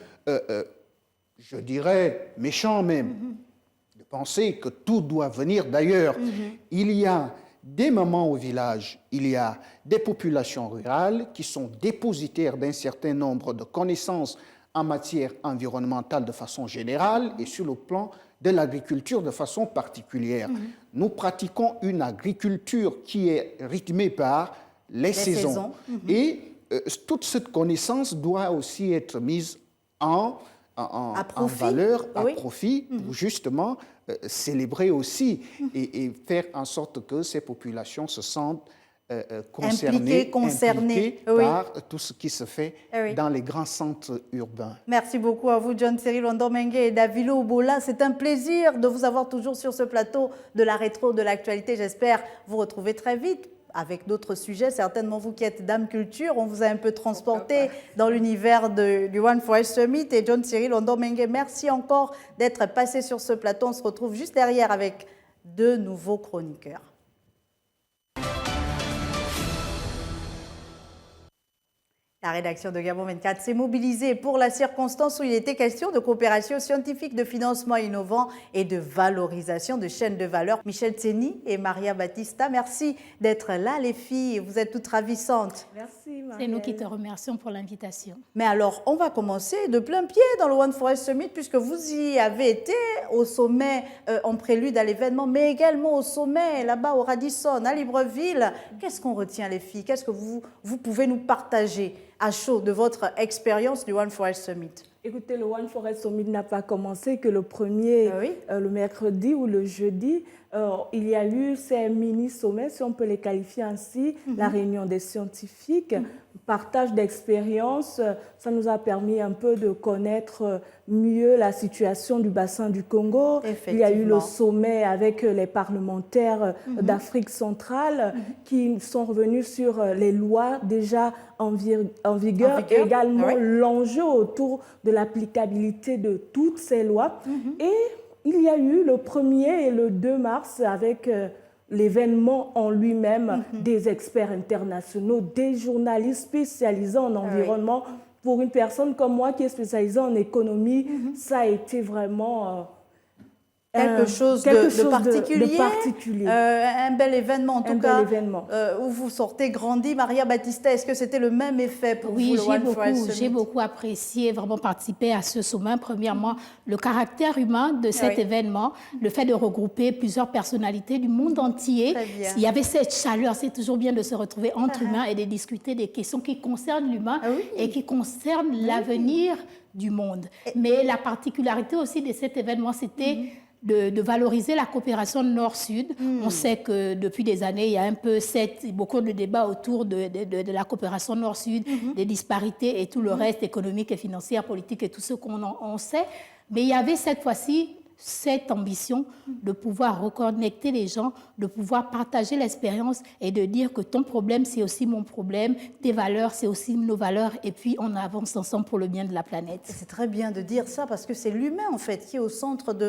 je dirais, méchant même, de penser que tout doit venir d'ailleurs. Il y a des mamans au village, il y a des populations rurales qui sont dépositaires d'un certain nombre de connaissances en matière environnementale de façon générale et sur le plan de l'agriculture de façon particulière. Nous pratiquons une agriculture qui est rythmée par les saisons. Et toute cette connaissance doit aussi être mise en valeur, à profit, pour justement célébrer aussi et faire en sorte que ces populations se sentent concernées par tout ce qui se fait dans les grands centres urbains. Merci beaucoup à vous, John Cyril Ondomengue et Davilo Obola. C'est un plaisir de vous avoir toujours sur ce plateau de la rétro de l'actualité. J'espère vous retrouver très vite avec d'autres sujets. Certainement, vous qui êtes Dame Culture, on vous a un peu transporté dans l'univers du One Forest Summit. Et John Cyril Ondomengue, merci encore d'être passé sur ce plateau. On se retrouve juste derrière avec 2 nouveaux chroniqueurs. La rédaction de Gabon 24 s'est mobilisée pour la circonstance où il était question de coopération scientifique, de financement innovant et de valorisation de chaînes de valeur. Michel Tseni et Maria Batista, merci d'être là les filles. Vous êtes toutes ravissantes. Merci Maria. C'est nous qui te remercions pour l'invitation. Mais alors, on va commencer de plein pied dans le One Forest Summit puisque vous y avez été au sommet en prélude à l'événement, mais également au sommet là-bas au Radisson, à Libreville. Qu'est-ce qu'on retient les filles? Qu'est-ce que vous pouvez nous partager à chaud de votre expérience du One Forest Summit? Écoutez, le One Forest Summit n'a pas commencé que le premier, le mercredi ou le jeudi. Il y a eu ces mini-sommets, si on peut les qualifier ainsi, la réunion des scientifiques, partage d'expériences. Ça nous a permis un peu de connaître mieux la situation du bassin du Congo. Il y a eu le sommet avec les parlementaires d'Afrique centrale qui sont revenus sur les lois déjà en vigueur, et également l'enjeu autour de l'applicabilité de toutes ces lois. Et il y a eu le 1er et le 2 mars avec l'événement en lui-même, des experts internationaux, des journalistes spécialisés en environnement. Pour une personne comme moi qui est spécialisée en économie, ça a été vraiment quelque chose de particulier. Un bel événement en tout cas, où vous sortez grandi. Maria Batista, est-ce que c'était le même effet pour vous, le One Forest Summit? J'ai beaucoup apprécié, vraiment participer à ce sommet. Premièrement, le caractère humain de cet événement, le fait de regrouper plusieurs personnalités du monde entier. Il y avait cette chaleur, c'est toujours bien de se retrouver entre humains et de discuter des questions qui concernent l'humain et qui concernent l'avenir du monde. Mais la particularité aussi de cet événement, c'était de valoriser la coopération nord-sud. On sait que depuis des années, il y a un peu beaucoup de débats autour de la coopération nord-sud, des disparités et tout le reste économique et financière, politique et tout ce qu'on sait. Mais il y avait cette fois-ci cette ambition de pouvoir reconnecter les gens, de pouvoir partager l'expérience et de dire que ton problème, c'est aussi mon problème, tes valeurs, c'est aussi nos valeurs, et puis on avance ensemble pour le bien de la planète. C'est très bien de dire ça parce que c'est l'humain, en fait, qui est au centre de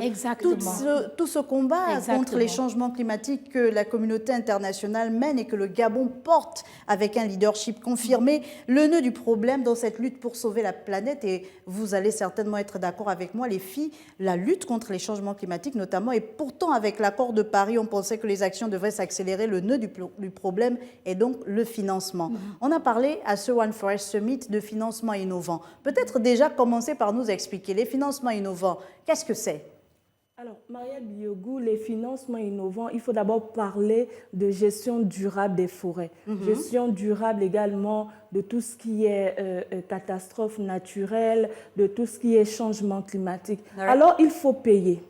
tout ce combat contre les changements climatiques que la communauté internationale mène et que le Gabon porte avec un leadership confirmé. Le nœud du problème dans cette lutte pour sauver la planète, et vous allez certainement être d'accord avec moi, les filles, la lutte contre les changements climatiques notamment, et pourtant avec l'accord de Paris, on pensait que les actions devraient s'accélérer. Le nœud du problème est donc le financement. On a parlé à ce One Forest Summit de financement innovant. Peut-être déjà commencer par nous expliquer les financements innovants. Qu'est-ce que c'est? Alors, Maria Biogou, les financements innovants, il faut d'abord parler de gestion durable des forêts. Gestion durable également de tout ce qui est catastrophe naturelle, de tout ce qui est changement climatique. Alors, il faut payer,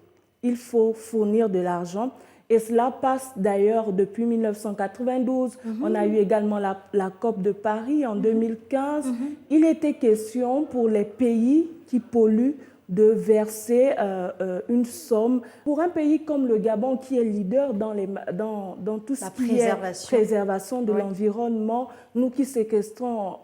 il faut fournir de l'argent. Et cela passe d'ailleurs depuis 1992. On a eu également la COP de Paris en 2015. Il était question pour les pays qui polluent de verser une somme pour un pays comme le Gabon qui est leader dans tout ce qui est préservation de l'environnement. Nous qui séquestrons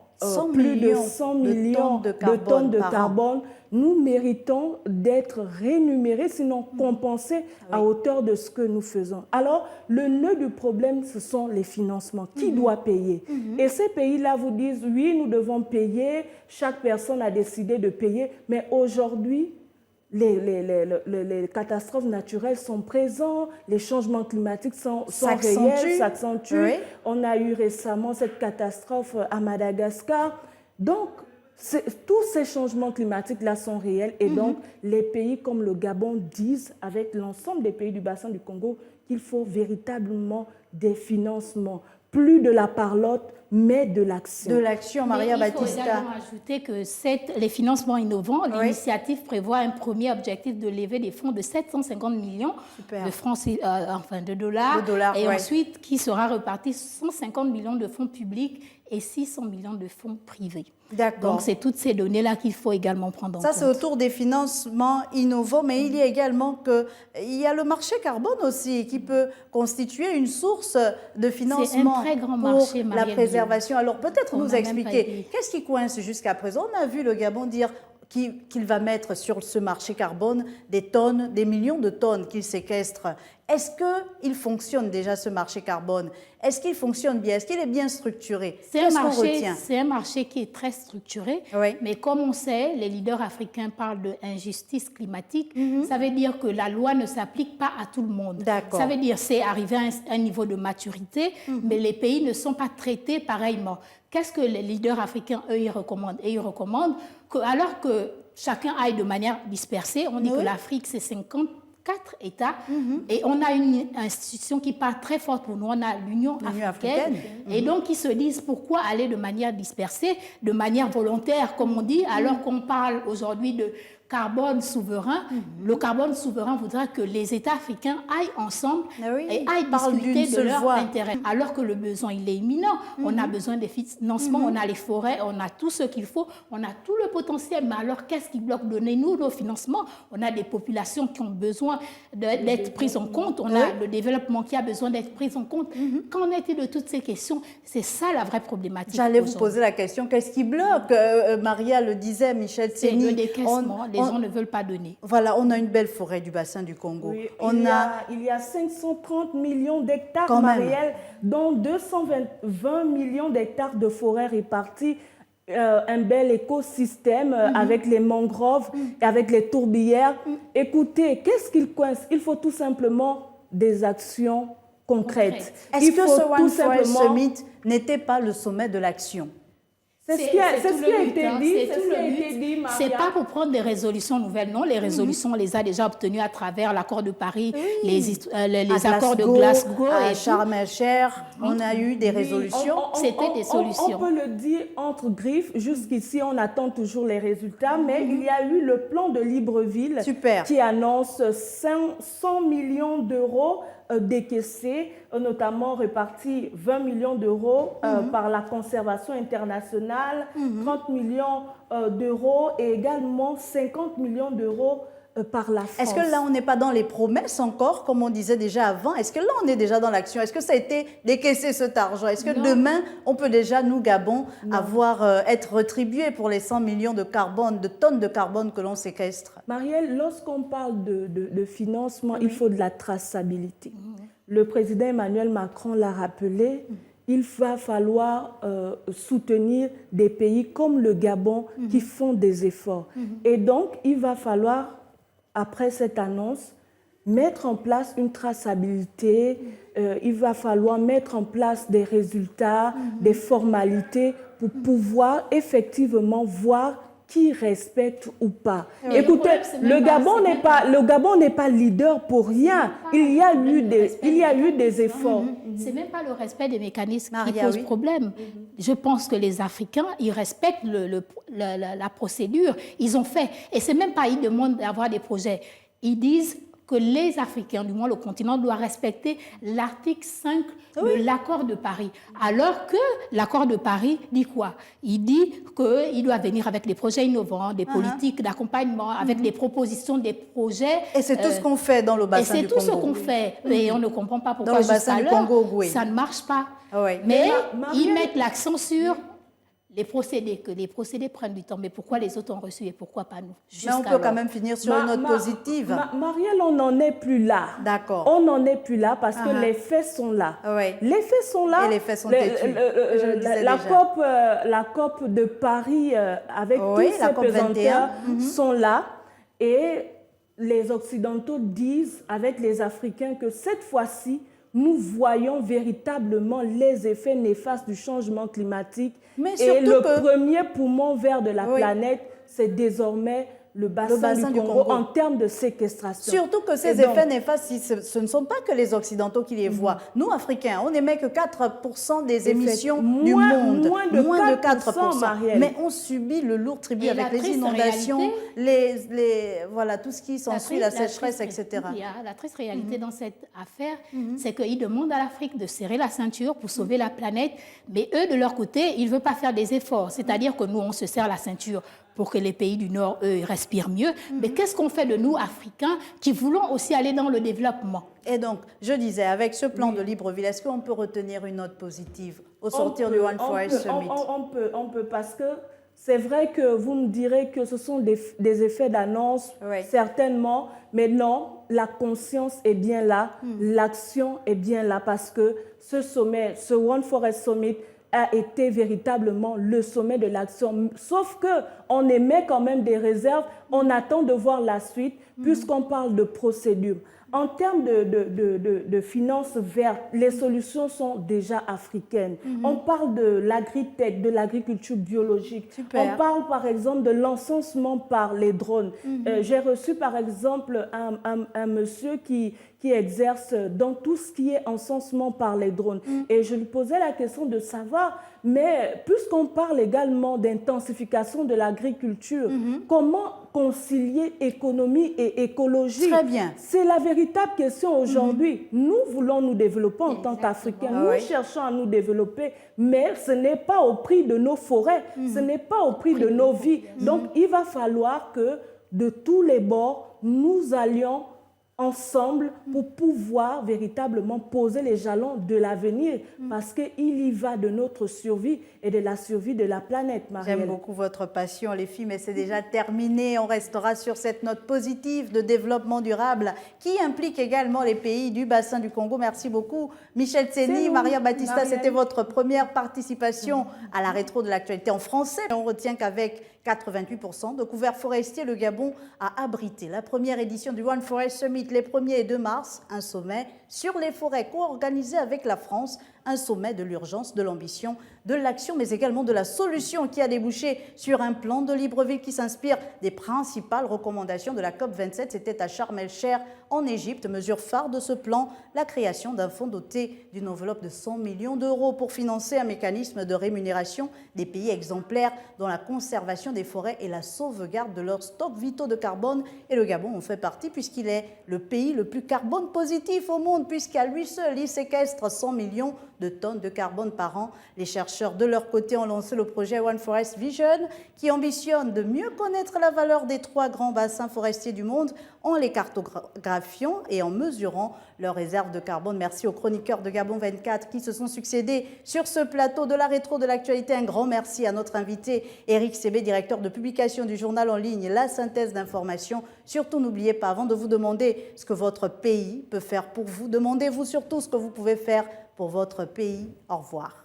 plus de 100 millions de tonnes de carbone, nous méritons d'être rémunérés, sinon compensés à hauteur de ce que nous faisons. Alors, le nœud du problème, ce sont les financements. Qui doit payer? Et ces pays-là vous disent, oui, nous devons payer, chaque personne a décidé de payer, mais aujourd'hui, les catastrophes naturelles sont présentes, les changements climatiques sont réels, s'accentuent. On a eu récemment cette catastrophe à Madagascar. Donc, tous ces changements climatiques-là sont réels et donc les pays comme le Gabon disent, avec l'ensemble des pays du bassin du Congo, qu'il faut véritablement des financements, plus de la parlotte, mais de l'action. De l'action, Maria Baptista. Il faut également ajouter que les financements innovants, l'initiative prévoit un premier objectif de lever des fonds de 750 millions de francs, de dollars, et ensuite qui sera reparti 150 millions de fonds publics et 600 millions de fonds privés. D'accord. Donc, c'est toutes ces données-là qu'il faut également prendre en compte. Ça, c'est autour des financements innovants, mais il y a également le marché carbone aussi qui peut constituer une source de financement un très grand marché, pour la préservation. Alors, peut-être nous expliquer, qu'est-ce qui coince jusqu'à présent? On a vu le Gabon dire qu'il va mettre sur ce marché carbone des tonnes, des millions de tonnes qu'il séquestre. Est-ce qu'il fonctionne déjà ce marché carbone? Est-ce qu'il fonctionne bien? Est-ce qu'il est bien structuré? C'est un marché qui est très structuré, mais comme on sait, les leaders africains parlent d'injustice climatique. Ça veut dire que la loi ne s'applique pas à tout le monde. Ça veut dire que c'est arrivé à un niveau de maturité, mais les pays ne sont pas traités pareillement. Qu'est-ce que les leaders africains, eux, ils recommandent? Et ils recommandent que, alors que chacun aille de manière dispersée, on dit que l'Afrique, c'est 54 États, et on a une institution qui part très forte pour nous, on a l'Union africaine. Et donc, ils se disent pourquoi aller de manière dispersée, de manière volontaire, comme on dit, alors qu'on parle aujourd'hui de carbone souverain. Le carbone souverain voudra que les États africains aillent ensemble et aillent discuter de leur intérêt. Alors que le besoin, il est imminent. On a besoin des financements, on a les forêts, on a tout ce qu'il faut, on a tout le potentiel. Mais alors, qu'est-ce qui bloque? Donnez-nous nos financements. On a des populations qui ont besoin d'être prises en compte. On a le développement qui a besoin d'être pris en compte. Qu'en est-il de toutes ces questions? C'est ça la vraie problématique. J'allais vous poser la question. Qu'est-ce qui bloque? Maria le disait, Michel Tseni. C'est le décaissement. Les gens ne veulent pas donner. Voilà, on a une belle forêt du bassin du Congo. Oui, il y a 530 millions d'hectares, Marielle, dont 220 millions d'hectares de forêt répartis. Un bel écosystème avec les mangroves, avec les tourbières. Écoutez, qu'est-ce qu'il coince? Il faut tout simplement des actions concrètes. Est-ce que ce One Forest Summit n'était pas le sommet de l'action? C'est ce qui a été dit. C'est pas pour prendre des résolutions nouvelles, non. Les résolutions, on les a déjà obtenues à travers l'accord de Paris, les accords de Glasgow. À Sharm el-Sheikh, on a eu des résolutions. C'était des solutions. On peut le dire entre griffes. Jusqu'ici, on attend toujours les résultats, mais il y a eu le plan de Libreville qui annonce 100 millions d'euros décaissés, notamment répartis 20 millions d'euros par la conservation internationale, 30 millions d'euros et également 50 millions d'euros par la France. Est-ce que là, on n'est pas dans les promesses encore, comme on disait déjà avant? Est-ce que là, on est déjà dans l'action? Est-ce que ça a été décaissé cet argent? Est-ce que demain, on peut déjà, nous, Gabon, être retribués pour les 100 millions de tonnes de carbone que l'on séquestre? Marielle, lorsqu'on parle de financement, il faut de la traçabilité. Le président Emmanuel Macron l'a rappelé, il va falloir soutenir des pays comme le Gabon qui font des efforts. Et donc, il va falloir, après cette annonce, mettre en place une traçabilité, il va falloir mettre en place des résultats, des formalités pour pouvoir effectivement voir qui respecte ou pas. Écoutez, le Gabon n'est pas leader pour rien. Il y a eu des efforts. C'est même pas le respect des mécanismes qui pose problème. Je pense que les Africains, ils respectent la procédure. Ils ont fait. Et c'est même pas, ils demandent d'avoir des projets. Ils disent que les Africains, du moins le continent, doivent respecter l'article 5 de l'accord de Paris. Alors que l'accord de Paris dit quoi? Il dit qu'il doit venir avec des projets innovants, des politiques d'accompagnement, avec des propositions, des projets. Et c'est tout ce qu'on fait dans le bassin du Congo. Et c'est tout ce qu'on fait. Et on ne comprend pas pourquoi jusqu'à l'heure, ça ne marche pas. Mais ils mettent l'accent sur les procédés, que les procédés prennent du temps. Mais pourquoi les autres ont reçu et pourquoi pas nous? Mais on peut quand même finir sur une note positive. Marielle, on n'en est plus là. D'accord. On n'en est plus là parce que les faits sont là. Les faits sont là. Et les faits sont têtus. La COP de Paris avec tous ses pesanteurs sont là. Et les Occidentaux disent avec les Africains que cette fois-ci, nous voyons véritablement les effets néfastes du changement climatique. Mais et le premier poumon vert de la planète, c'est désormais le bassin du Congo en termes de séquestration. Surtout que ces effets néfastes, ce ne sont pas que les Occidentaux qui les voient. Nous, Africains, on n'émet que 4% des émissions du monde. Moins de 4%, Marielle. Mais on subit le lourd tribut avec les inondations, voilà, tout ce qui s'ensuit, la sécheresse, etc. La triste réalité dans cette affaire, c'est qu'ils demandent à l'Afrique de serrer la ceinture pour sauver la planète, mais eux, de leur côté, ils ne veulent pas faire des efforts. C'est-à-dire que nous, on se serre la ceinture pour que les pays du Nord, eux, respirent mieux. Mais qu'est-ce qu'on fait de nous, Africains, qui voulons aussi aller dans le développement? Et donc, je disais, avec ce plan de Libreville, est-ce qu'on peut retenir une note positive au sortir du One Forest Summit? On peut, parce que c'est vrai que vous me direz que ce sont des effets d'annonce, certainement, mais non, la conscience est bien là, l'action est bien là, parce que ce sommet, ce One Forest Summit, a été véritablement le sommet de l'action. Sauf qu'on émet quand même des réserves, on attend de voir la suite, puisqu'on parle de procédure. En termes de finances vertes, les solutions sont déjà africaines. On parle de l'agritech, de l'agriculture biologique. Super. On parle par exemple de l'encensement par les drones. J'ai reçu par exemple un monsieur qui exerce dans tout ce qui est encensement par les drones. Et je lui posais la question de savoir, mais puisqu'on parle également d'intensification de l'agriculture, comment concilier économie et écologie? Très bien. C'est la véritable question aujourd'hui. Nous voulons nous développer en tant qu'Africains. Nous cherchons à nous développer, mais ce n'est pas au prix de nos forêts, ce n'est pas au prix de nos vies. Donc, il va falloir que de tous les bords, nous allions ensemble pour pouvoir véritablement poser les jalons de l'avenir, parce qu'il y va de notre survie et de la survie de la planète, Marielle. J'aime beaucoup votre passion, les filles, mais c'est déjà terminé. On restera sur cette note positive de développement durable qui implique également les pays du bassin du Congo. Merci beaucoup, Michel Tseni, Maria Batista. C'était votre première participation à la rétro de l'actualité en français. On retient qu'avec 88% de couverts forestiers, le Gabon a abrité la première édition du One Forest Summit les 1er et 2 mars, un sommet sur les forêts co-organisé avec la France, un sommet de l'urgence, de l'ambition, de l'action, mais également de la solution qui a débouché sur un plan de Libreville qui s'inspire des principales recommandations de la COP27. C'était à Sharm el-Sheikh, en Égypte. Mesure phare de ce plan, la création d'un fonds doté d'une enveloppe de 100 millions d'euros pour financer un mécanisme de rémunération des pays exemplaires dans la conservation des forêts et la sauvegarde de leurs stocks vitaux de carbone. Et le Gabon en fait partie puisqu'il est le pays le plus carbone positif au monde, puisqu'à lui seul, il séquestre 100 millions de tonnes de carbone par an. Les chercheurs, de leur côté, ont lancé le projet One Forest Vision, qui ambitionne de mieux connaître la valeur des 3 grands bassins forestiers du monde en les cartographiant et en mesurant leurs réserves de carbone. Merci aux chroniqueurs de Gabon 24 qui se sont succédés sur ce plateau de la rétro de l'actualité. Un grand merci à notre invité Éric Sébé, directeur de publication du journal en ligne La Synthèse d'information. Surtout, n'oubliez pas, avant de vous demander ce que votre pays peut faire pour vous, demandez-vous surtout ce que vous pouvez faire pour votre pays. Au revoir.